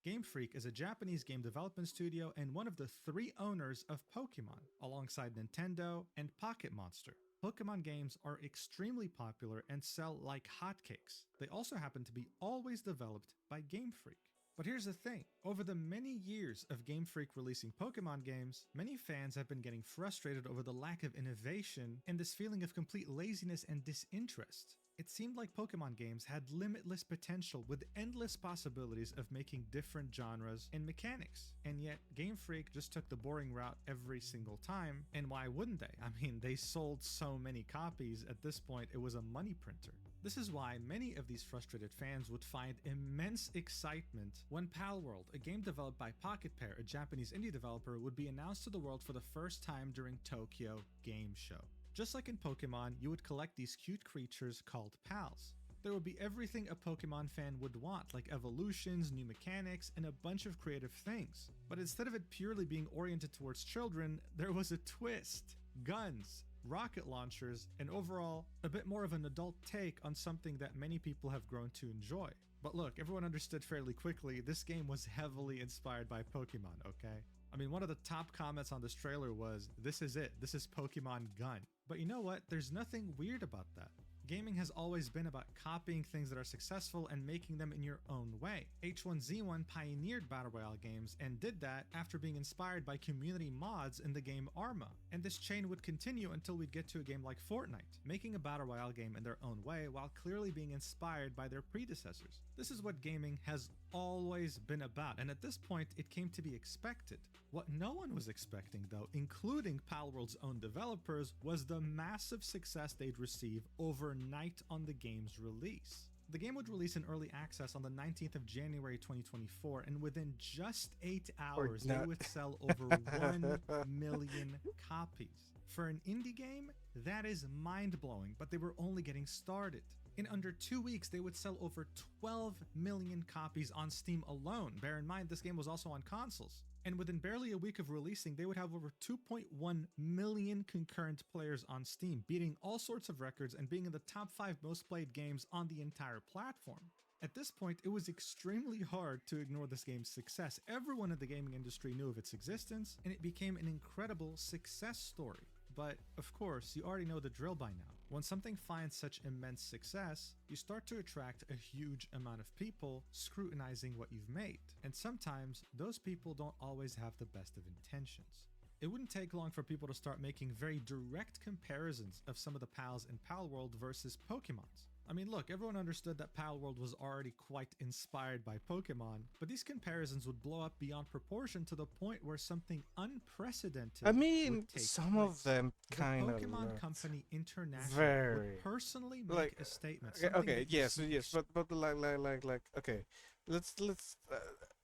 Game Freak is a Japanese game development studio and one of the 3 owners of Pokemon, alongside Nintendo and Pocket Monster. Pokemon games are extremely popular and sell like hotcakes. They also happen to be always developed by Game Freak. But here's the thing, over the many years of Game Freak releasing Pokemon games, many fans have been getting frustrated over the lack of innovation and this feeling of complete laziness and disinterest. It seemed like Pokemon games had limitless potential with endless possibilities of making different genres and mechanics. And yet, Game Freak just took the boring route every single time, and why wouldn't they? I mean, they sold so many copies, at this point it was a money printer. This is why many of these frustrated fans would find immense excitement when Palworld, a game developed by Pocket Pair, a Japanese indie developer, would be announced to the world for the first time during Tokyo Game Show. Just like in Pokemon, you would collect these cute creatures called pals. There would be everything a Pokemon fan would want, like evolutions, new mechanics, and a bunch of creative things. But instead of it purely being oriented towards children, there was a twist. Guns, rocket launchers, and overall, a bit more of an adult take on something that many people have grown to enjoy. But look, everyone understood fairly quickly, this game was heavily inspired by Pokemon, okay? I mean, one of the top comments on this trailer was, "This is it, this is Pokemon Gun." But you know what? There's nothing weird about that. Gaming has always been about copying things that are successful and making them in your own way. H1Z1 pioneered Battle Royale games and did that after being inspired by community mods in the game Arma. And this chain would continue until we'd get to a game like Fortnite, making a Battle Royale game in their own way while clearly being inspired by their predecessors. This is what gaming has always been about, and at this point it came to be expected. What no one was expecting though, including Palworld's own developers, was the massive success they'd receive overnight on the game's release. The game would release in early access on the 19th of January 2024, and within just 8 hours they would sell over 1 million copies. For an indie game, that is mind-blowing, but they were only getting started. In under 2 weeks, they would sell over 12 million copies on Steam alone. Bear in mind, this game was also on consoles. And within barely a week of releasing, they would have over 2.1 million concurrent players on Steam, beating all sorts of records and being in the top 5 most played games on the entire platform. At this point, it was extremely hard to ignore this game's success. Everyone in the gaming industry knew of its existence, and it became an incredible success story. But, of course, you already know the drill by now. When something finds such immense success, you start to attract a huge amount of people scrutinizing what you've made. And sometimes those people don't always have the best of intentions. It wouldn't take long for people to start making very direct comparisons of some of the pals in Pal World versus Pokemon's. I mean, look, everyone understood that Pal World was already quite inspired by Pokemon, but these comparisons would blow up beyond proportion to the point where something unprecedented I mean, would take some place. of them The kind of Pokemon looked Company International very would personally make like a statement. okay, something okay, that you yes, see yes, but like okay, let's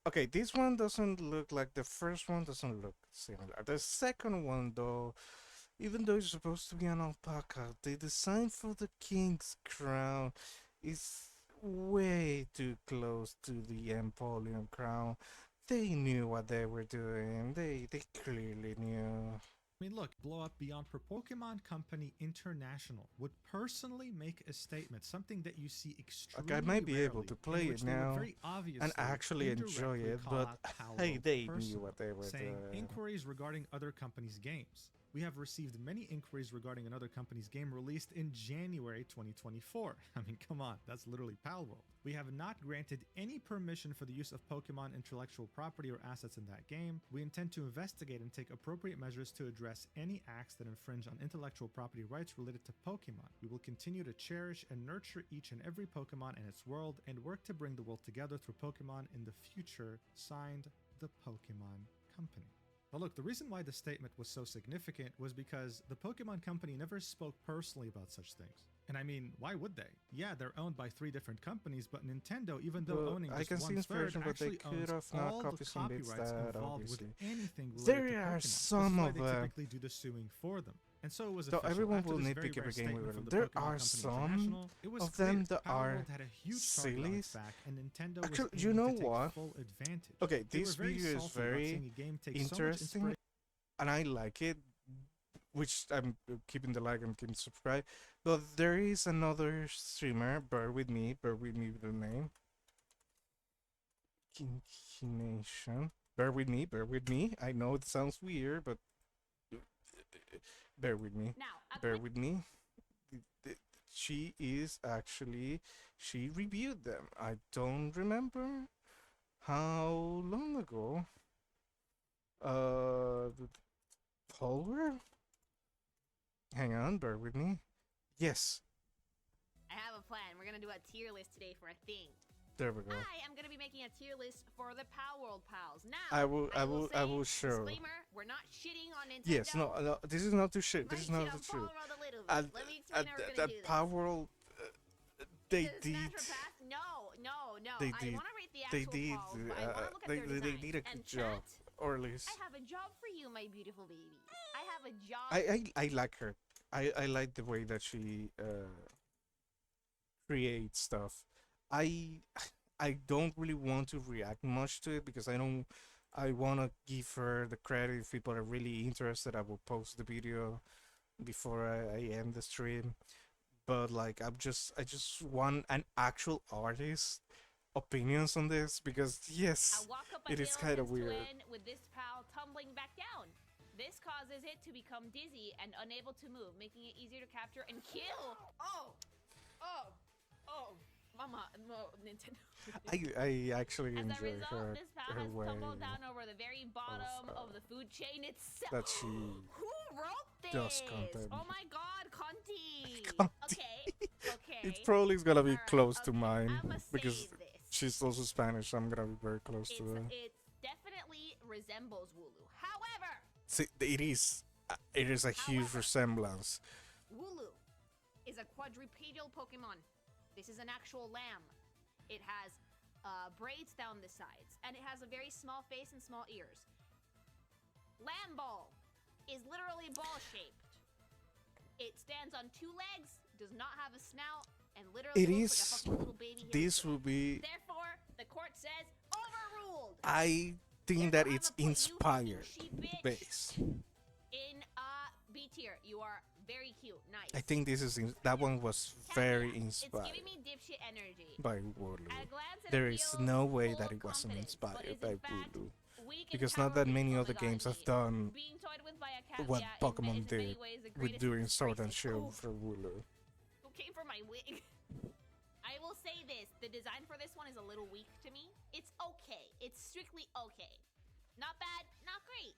okay, this one doesn't look like the first one doesn't look similar. The second one though, even though it's supposed to be an alpaca, the design for the king's crown is way too close to the Empoleon crown. They knew what they were doing. They clearly knew. I mean, look, blow up beyond Pokemon Company International would personally make a statement, something that you see Like extremely I might be rarely, able to in play which it they would now very obviously and actually enjoy indirectly it, call but out Pal hey, World they knew personally, what they were saying doing. inquiries regarding other companies' games. We have received many inquiries regarding another company's game released in January 2024. I mean, come on, that's literally Pal World. We have not granted any permission for the use of Pokemon intellectual property or assets in that game. We intend to investigate and take appropriate measures to address any acts that infringe on intellectual property rights related to Pokemon. We will continue to cherish and nurture each and every Pokemon in its world and work to bring the world together through Pokemon in the future. Signed, the Pokemon Company. Now look, the reason why the statement was so significant was because the Pokemon Company never spoke personally about such things. And I mean, why would they? Yeah, they're owned by 3 different companies, but Nintendo, even though Well, owning I just can see 1/3, inspiration, but they actually could owns have not all the copied some bits copyrights that involved with obviously. anything related to There are Pokemon. This is some why of they them. typically do the suing for them. And so it was Though official. everyone After will this nitpick very every rare game statement with from them. the There Pokemon are Company some International, it was of clear them that Power are World had a huge target on its sillies. back, and Nintendo was Actually, you aiming know to take what? full advantage. Okay, They were this very video is salty about very seeing a game take so much interesting, inspiration. and I like it, which I'm keeping the like and keeping subscribe. But there is another streamer. Bear with me with the name. Kinky Nation. Bear with me. I know it sounds weird, but bear with me. Bear with me. She is actually, she reviewed them. I don't remember how long ago. The Polwer? Hang on, bear with me. Yes, I have a plan. We're gonna do a tier list today for a thing. there we go. I am gonna be making a tier list for the Power World pals. Now, I will say, show. disclaimer: we're not shitting on Nintendo. Yes, no, this is not to shit. This is Might not shit to on shoot. Power World a little bit. At, Let me explain how we're gonna do this. Power World, they Is this did. naturopath? No. They I did. want to rate the They actual did. pals, but I want to look at their They design. did a And good job, chat, or at least I have a job for you, my beautiful baby. I have a job. I like her. I like the way that she creates stuff. I I don't really want to react much to it because I want to give her the credit. If people are really interested, I will post the video before I end the stream. But like I just want an actual artist opinions on this because I yes, walk up a it is hill kind of ends to weird. end with this pal tumbling back down. This causes it to become dizzy and unable to move, making it easier to capture and kill. Oh, Mama, no, Nintendo. I actually As a enjoy result, her this pal her has way tumbled down over the very bottom of the food chain itself. that she Who wrote this? does content. Oh my God, Conti. Conti. Okay. It's probably gonna be Alright, close to okay, mine I'ma because say this. she's also Spanish. So I'm gonna be very close to her. It definitely resembles Wooloo. However, See, it is a huge However. resemblance. Wooloo is a quadrupedal Pokemon. This is an actual lamb. It has braids down the sides, and it has a very small face and small ears. Lamb Ball is literally ball-shaped. It stands on 2 legs, does not have a snout, and literally It looks is. like a fucking little baby This hamster. will be. Therefore, the court says overruled. I think that it's inspired Sheep bitch. based. In B tier, you are very cute, nice. I think this is that one was very Caveat, inspired It's giving me dipshit energy. by Wooloo. At a glance, it There is appeals no way full that of it wasn't confidence, but inspired is by in fact Wooloo. weak and Because not that cowardly. many Oh other my games God, have done being toyed with by a cat, what yeah, Pokemon is in many did ways the with greatest doing Sword and disgrace. Shield Oof. for Wooloo. came for my wig. I will say this: the design for this one is a little weak to me. It's okay. It's strictly okay. Not bad, not great.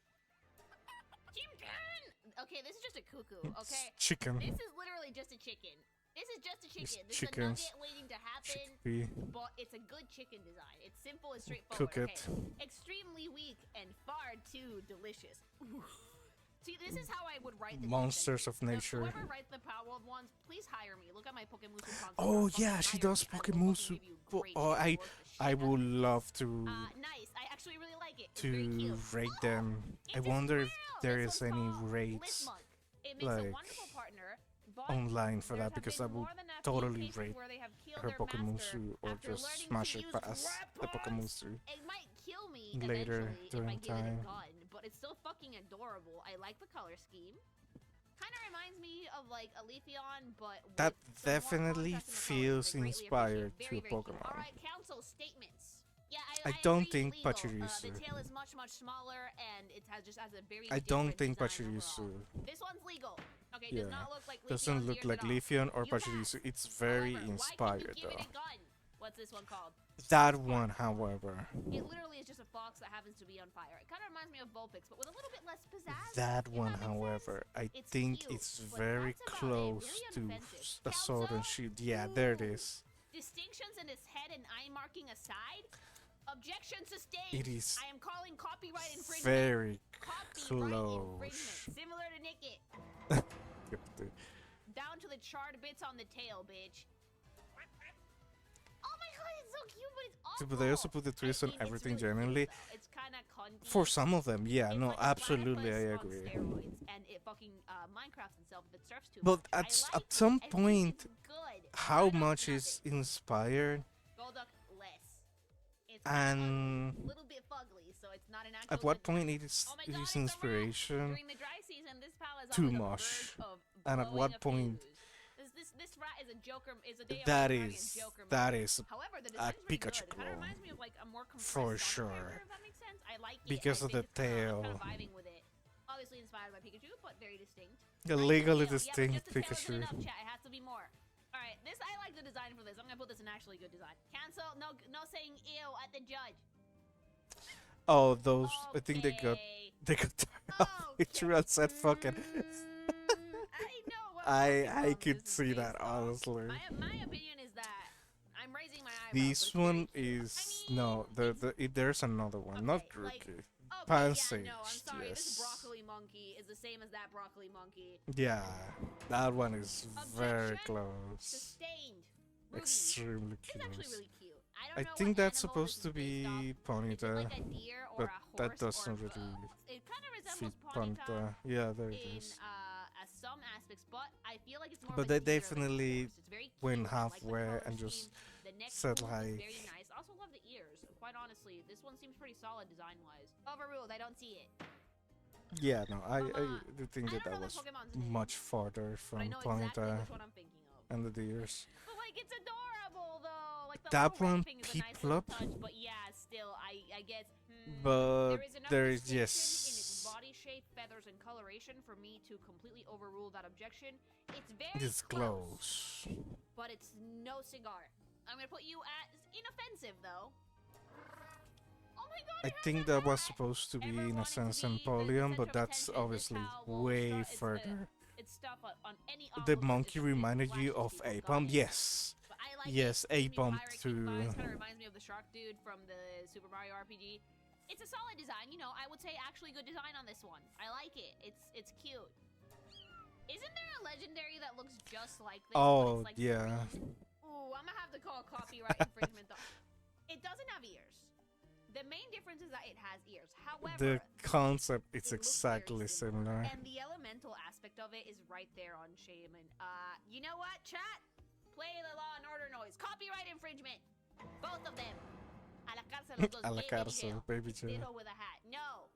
Chimkin! Okay, this is just a cuckoo. Okay, Chicken. this is literally just a chicken. This is just a chicken. This chickens. is a nugget waiting to happen. Chickpea. But it's a good chicken design. It's simple and straightforward. Cook it. Okay. Extremely weak and far too delicious. See, this is how I would write the Monsters of nature. Whoever writes the Power World ones, please hire me. Look at my Pokemusu console. Oh yeah, she does Pokemusu. Oh, I would love to nice. I actually really like it. It's very cute. rate them. I It's a wonder if squirrel! there This is one's any called rates Listmonk. It makes a like wonderful partner, but online for there that have because been I would more than a few totally cases rate where they have killed her their master Pokemusu or after just learning smash to it use past the weapons. Pokemusu. It might kill me Later eventually during if I give it time. a gun, but it's still fucking adorable. I like the color scheme. Kind of reminds me of like a Leafeon, but That with some more definitely contrast in the colors. feels I greatly inspired appreciate. to Very, very cute. Pokemon. All right, council statements. Yeah, I I don't agree, think legal. Pachirisu. The tail is much smaller, and it has just has a very. I don't different think design Pachirisu. overall. This one's legal. Okay, Yeah, does not look like doesn't Leafeon's look ears like at all. Leafeon or You Pachirisu. pass. It's very However, inspired why can you give though. it a gun? What's this one called? That one, however, It literally is just a fox that happens to be on fire. It kind of reminds me of Vulpix, but with a little bit less pizzazz. that if one, that makes however, sense. I It's think cute, it's but very that's about it. close Very to unoffensive. a sword and Kelso? shield. Yeah, there it Ooh. is. Distinctions in his head and eye marking aside, objection sustained. It is I am calling copyright infringement. very Copyright close. infringement, similar to Nickit. Down to the charred bits on the tail, bitch. Oh my god, it's so cute, but it's awful. But they also put the twist on I mean, it's everything really cute, genuinely. though. It's kind of cunty. For some of them, yeah, It's no, like a absolutely, platypus I on agree. steroids, and it fucking Minecrafts itself if it surfs too But much. I at like some it. I think point, it's good. how Golduck, much is nothing. inspired Golduck less. It's kind of and a little bit fugly, so it's not an actual at what good design. point it is, Oh my it god, is it's a rat. inspiration? During the dry season, this pal is Too on the much. verge of And at blowing what a point- fuse. This rat is a Joker. Is a day of That Dragon is Joker. that mode. is However, the a design's pretty good. Pikachu It kind of clone. reminds me of like a more compressed For Sonic sure. character, if that makes sense. I like it. Because I of think the I'm kind tail. of vibing with it. Obviously inspired by Pikachu, but very distinct. The Nice legally tail. distinct yeah, but just the tail isn't Pikachu. enough, chat. It has to be more. All right, this I like the design for this. I'm gonna put this in actually good design. Cancel. No saying ew at the judge. Oh, those I think they got Okay. tired of it. True, and said fucking. I know. What I Pokemon could this is see that based off. honestly. My opinion is that I'm raising my eyebrows. This but it's one very cute. is I mean, no. There's another one, not okay, like, Grookey. okay, Pansage, yeah, no, I'm sorry. This yes. broccoli monkey is the same as that broccoli monkey. Yeah, that one is very Objection? close. Sustained. Ruby. Extremely It's actually close. really cute. I I don't know think what that's animal supposed this to is based off. be Is it Ponyta, like a deer or but a horse that or doesn't really it kind of fit resembles Ponyta Ponyta. Yeah, there it in is. some aspects, but I feel like it's more. But of a they deer than a definitely horse. It's very went cute. I like the halfway color and scheme. just The neck said, swoop is like- very nice. I also love the ears. Quite honestly, this one seems pretty solid design-wise. Overruled. I don't see it. Yeah, no, I Mama, do think I that don't know that the was Pokemon's name, much farther but I from know exactly Ponyta which one I'm thinking of. and the deers. But like, it's adorable though. Like the That little red one, thing is a nice little Piplup. touch, but yeah, still, I guess. But there is enough there is distinction in its yes, body shape, feathers, and coloration for me to completely overrule that objection. It's very it's close. but it's no cigar. I'm gonna put you at inoffensive though. Oh my god! I it has think a that was hat! supposed to be Ever in a wanted to sense be the Empoleon, center but of that's attention, this obviously pal will way it's further. It's stuff on any The envelope monkey is reminded you flashy of people got Apom? it. Yes. But I like Yes, it. Gives me Apom Pirate King too. vibes, kind of reminds me of the shark dude from the Super Mario RPG. It's a solid design, you know. I would say actually good design on this one. I like it. It's cute. Isn't there a legendary that looks just like this? Oh, but it's like yeah. green? Ooh, I'm gonna have to call copyright infringement though. It doesn't have ears. The main difference is that it has ears. However, The concept it is looks exactly very similar. similar. And the elemental aspect of it is right there on Shaman. You know what, chat? Play the Law and Order noise. Copyright infringement. Both of them. A la cárcel, los dos. A la Baby cárcel, jail. baby jail. Ditto with a hat. No.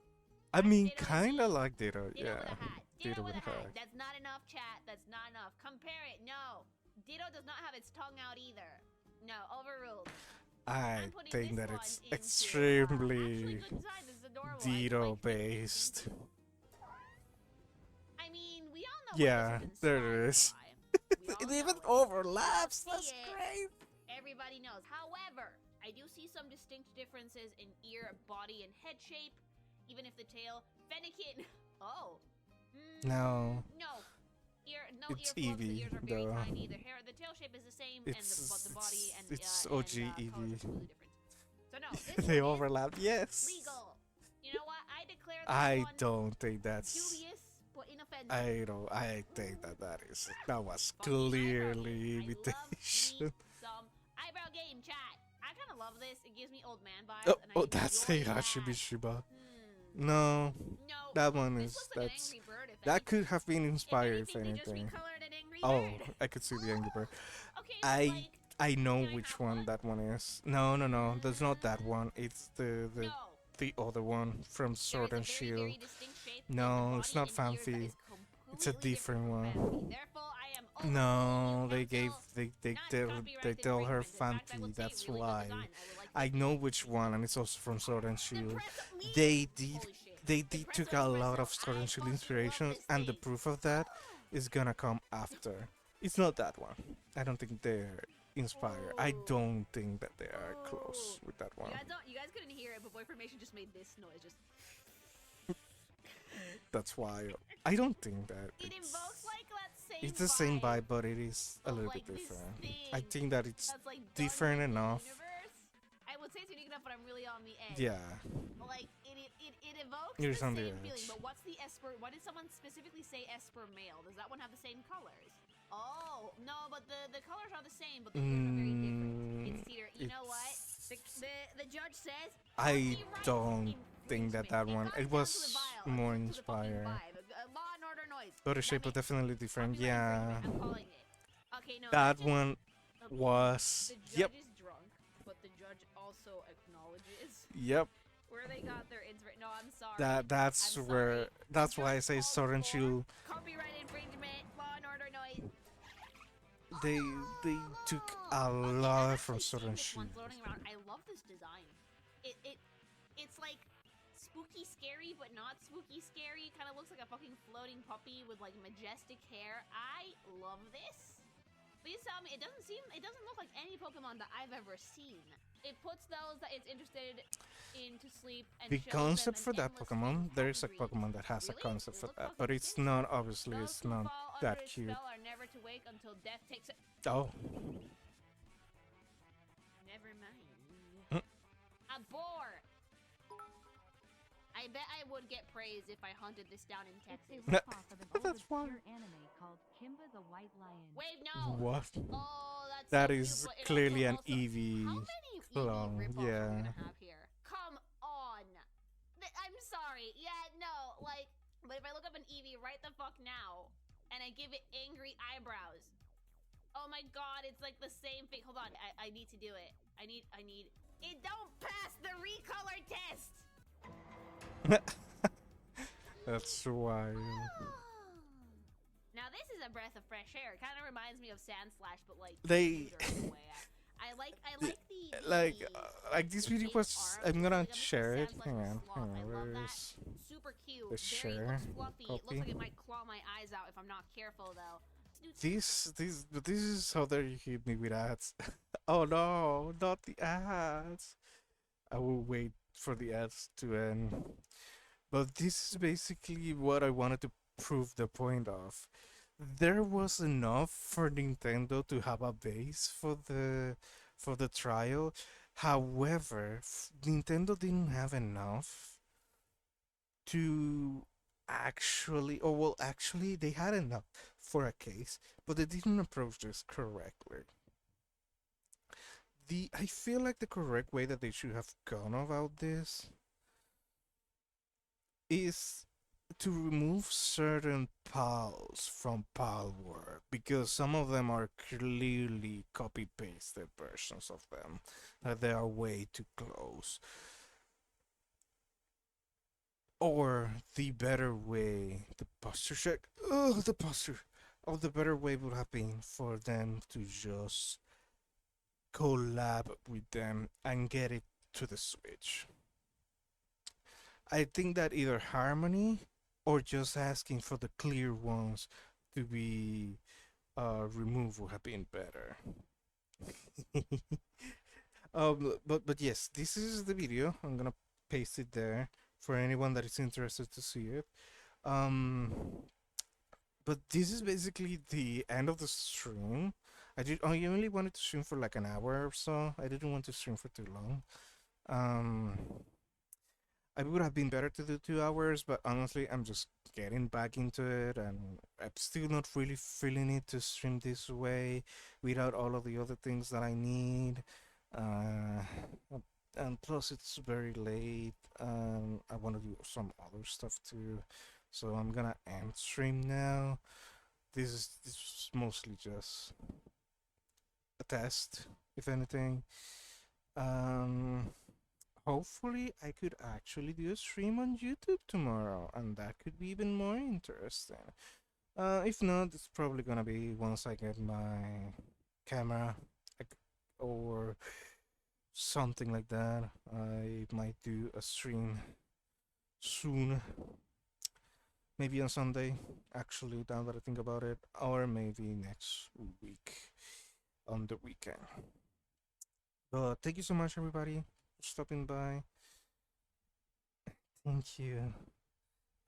I mean, Ditto kinda with like Ditto, Ditto yeah. with a hat. Ditto Ditto with with a a hat. hat. That's not enough, chat. That's not enough. Compare it. No. Ditto does not have its tongue out either. No, overruled. I I'm putting think this that one it's into, extremely actually good design. This is adorable. I Ditto like this. based. I mean, we all know Yeah, what this is there it inspired is. by. We all It even know it. overlaps. We all That's see it. great. Everybody knows. However, I do see some distinct differences in ear, body, and head shape. Even if the tail, Fennekin. Oh. No, No. No it's earplugs. The Eevee ears are very though. tiny. The tail shape is the same, and the body It's and OG colors are Eevee. completely different. So no, this They one is overlap. Yes. legal. You know what? I declare this I one don't think that's. dubious but inoffensive. I don't. I think that was Fucking eyebrow clearly game. I love imitation. me some eyebrow game, chat. I kind of love this. It gives me old man vibes, Oh, and I oh, that's enjoy Heihachi that. Mishiba. Hmm. No, No, that one this is looks like an that's angry bird. If that could anything, have been if inspired if anything, they just anything. recolored an angry Oh, bird. I could see the Angry Bird. Okay, but I like, I know can I which have one one? that one is. No, no, no. That's not that one. It's No. the other one from There Sword is a and very, Shield. very distinct shape in the No, it's body not and ears that Fanfi. is It's a completely different different from Fanfi. one. Therefore, I am overruling you, No, council. Not they copyright tell her infringement. In fact, I Fanti. would say That's really good why. design. I would like to I know acknowledge which this. one, and it's also from Sword and The Shield. press They did Holy shit. they took a lot of Sword I and Shield fucking love inspirations, this and the thing. proof of that is gonna come after. It's not that one. I don't think they're inspired. I Ooh. don't think that they are Ooh. close with that one. You guys couldn't hear it, but Boy Formation just made this noise. Just. That's why I don't think that It invokes like that same. it's the same vibe, but it is a of, little like, bit this different. thing I think that it's that's like different done with enough. the universe. I would say it's unique enough, but I'm really on the edge. Yeah, Like it evokes you're the on the same feeling, edge. but what's the Esper? Why did someone specifically say Esper male? Does that one have the same colors? Oh no, but the colors are the same, but the ears are very different. It's Cedar. You know what? The judge says I copyright don't think that infringement. one. It It comes down to the was vibe, more to the fucking inspired. vibe. Law and order noise. But the That shape was makes definitely different. copyright Yeah, infringement. I'm calling it. Okay, no, that that's just one was. the Yep, judge is drunk, but the judge also acknowledges yep. where they got their inspiration. No, I'm sorry. That's I'm where. sorry. That's The why I judge say calls Sword and for Shield. copyright infringement, law and order noise. They they took a Okay, I've lot actually from Sword seen and this one Shield. floating around. I love this design. It's like spooky scary, but not spooky scary. Kind of looks like a fucking floating puppy with like majestic hair. I love this. Please tell me it doesn't look like any Pokemon that I've ever seen. It puts those that it's interested in to sleep and The shows concept them for an that endless Pokemon, stream of there is happy a dreams. Pokemon that has a Really? concept It for looks that, fucking but it's stinky. not obviously Those it's who not fall under that its cute. spell are never to wake until death takes it. Oh, Never mind. Mm. A boar. I bet I would get praise if I hunted this down in It's Texas. a ripoff of an old That's why. obscure anime called Kimba the White Lion. Wait, no. what? Oh, that's That so is cute, but it clearly an also, Eevee How many Eevee clone. ripoffs are we Yeah. gonna have here? Come on. I'm sorry. Yeah, no, like, but if I look up an Eevee right the fuck now, and I give it angry eyebrows, oh my god, it's like the same thing. Hold on, I need to do it. I need. It don't pass the recolor test. That's why. Now this is a breath of fresh air. It kind of reminds me of Sand Slash, but like They- cuter in a way. I like Like this video shape was. arms. I'm gonna Like, I'm share it. Sand Slash Hang with on, sloth. hang I on. love that. Where's Super cute. the Very share looks fluffy. It looks copy? like it might claw my eyes out if I'm not careful though. this is how they hit me with ads. Oh no, not the ads. I will wait for the ads to end. But this is basically what I wanted to prove the point of. There was enough for Nintendo to have a base for the trial. However, Nintendo didn't have enough to actually, or well, actually, they had enough for a case, but they didn't approach this correctly. I feel like the correct way that they should have gone about this is to remove certain pals from pal work because some of them are clearly copy pasted versions of them that they are way too close. Or the better way, the posture check. Oh, the posture. Or the better way would have been for them to just collab with them and get it to the Switch. I think that either Harmony or just asking for the clear ones to be remove would have been better. But yes, this is the video. I'm gonna paste it there for anyone that is interested to see it. Um, but this is basically the end of the stream. I only wanted to stream for like an hour or so. I didn't want to stream for too long. Um, it would have been better to do 2 hours, but honestly, I'm just getting back into it, and I'm still not really feeling it to stream this way without all of the other things that I need. Uh, and plus, it's very late. I want to do some other stuff too, so I'm gonna end stream now. This is mostly just a test, if anything. Um, Hopefully, I could actually do a stream on YouTube tomorrow, and that could be even more interesting. If not, it's probably gonna be once I get my camera, like, or something like that. I might do a stream soon, maybe on Sunday, actually, now that I think about it, or maybe next week on the weekend. But thank you so much, everybody, for stopping by. Thank you.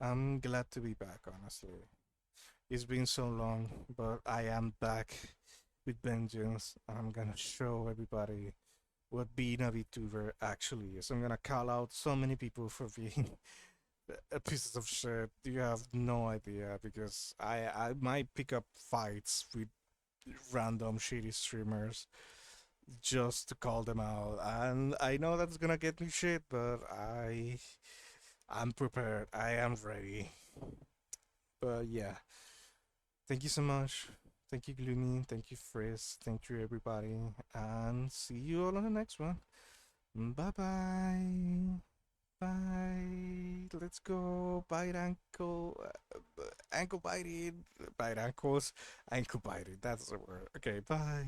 I'm glad to be back, honestly. It's been so long, but I am back with vengeance, and I'm gonna show everybody what being a VTuber actually is. I'm gonna call out so many people for being a pieces of shit. You have no idea, because I might pick up fights with random shitty streamers just to call them out, and I know that's gonna get me shit, but I'm prepared. I am ready. But yeah, thank you so much. Thank you, Gloomy. Thank you, Frizz. Thank you, everybody. And see you all on the next one. Bye bye. Bye. Let's go. Bite ankle. Ankle biting. Bite ankles. Ankle biting. That's the word. Okay, bye.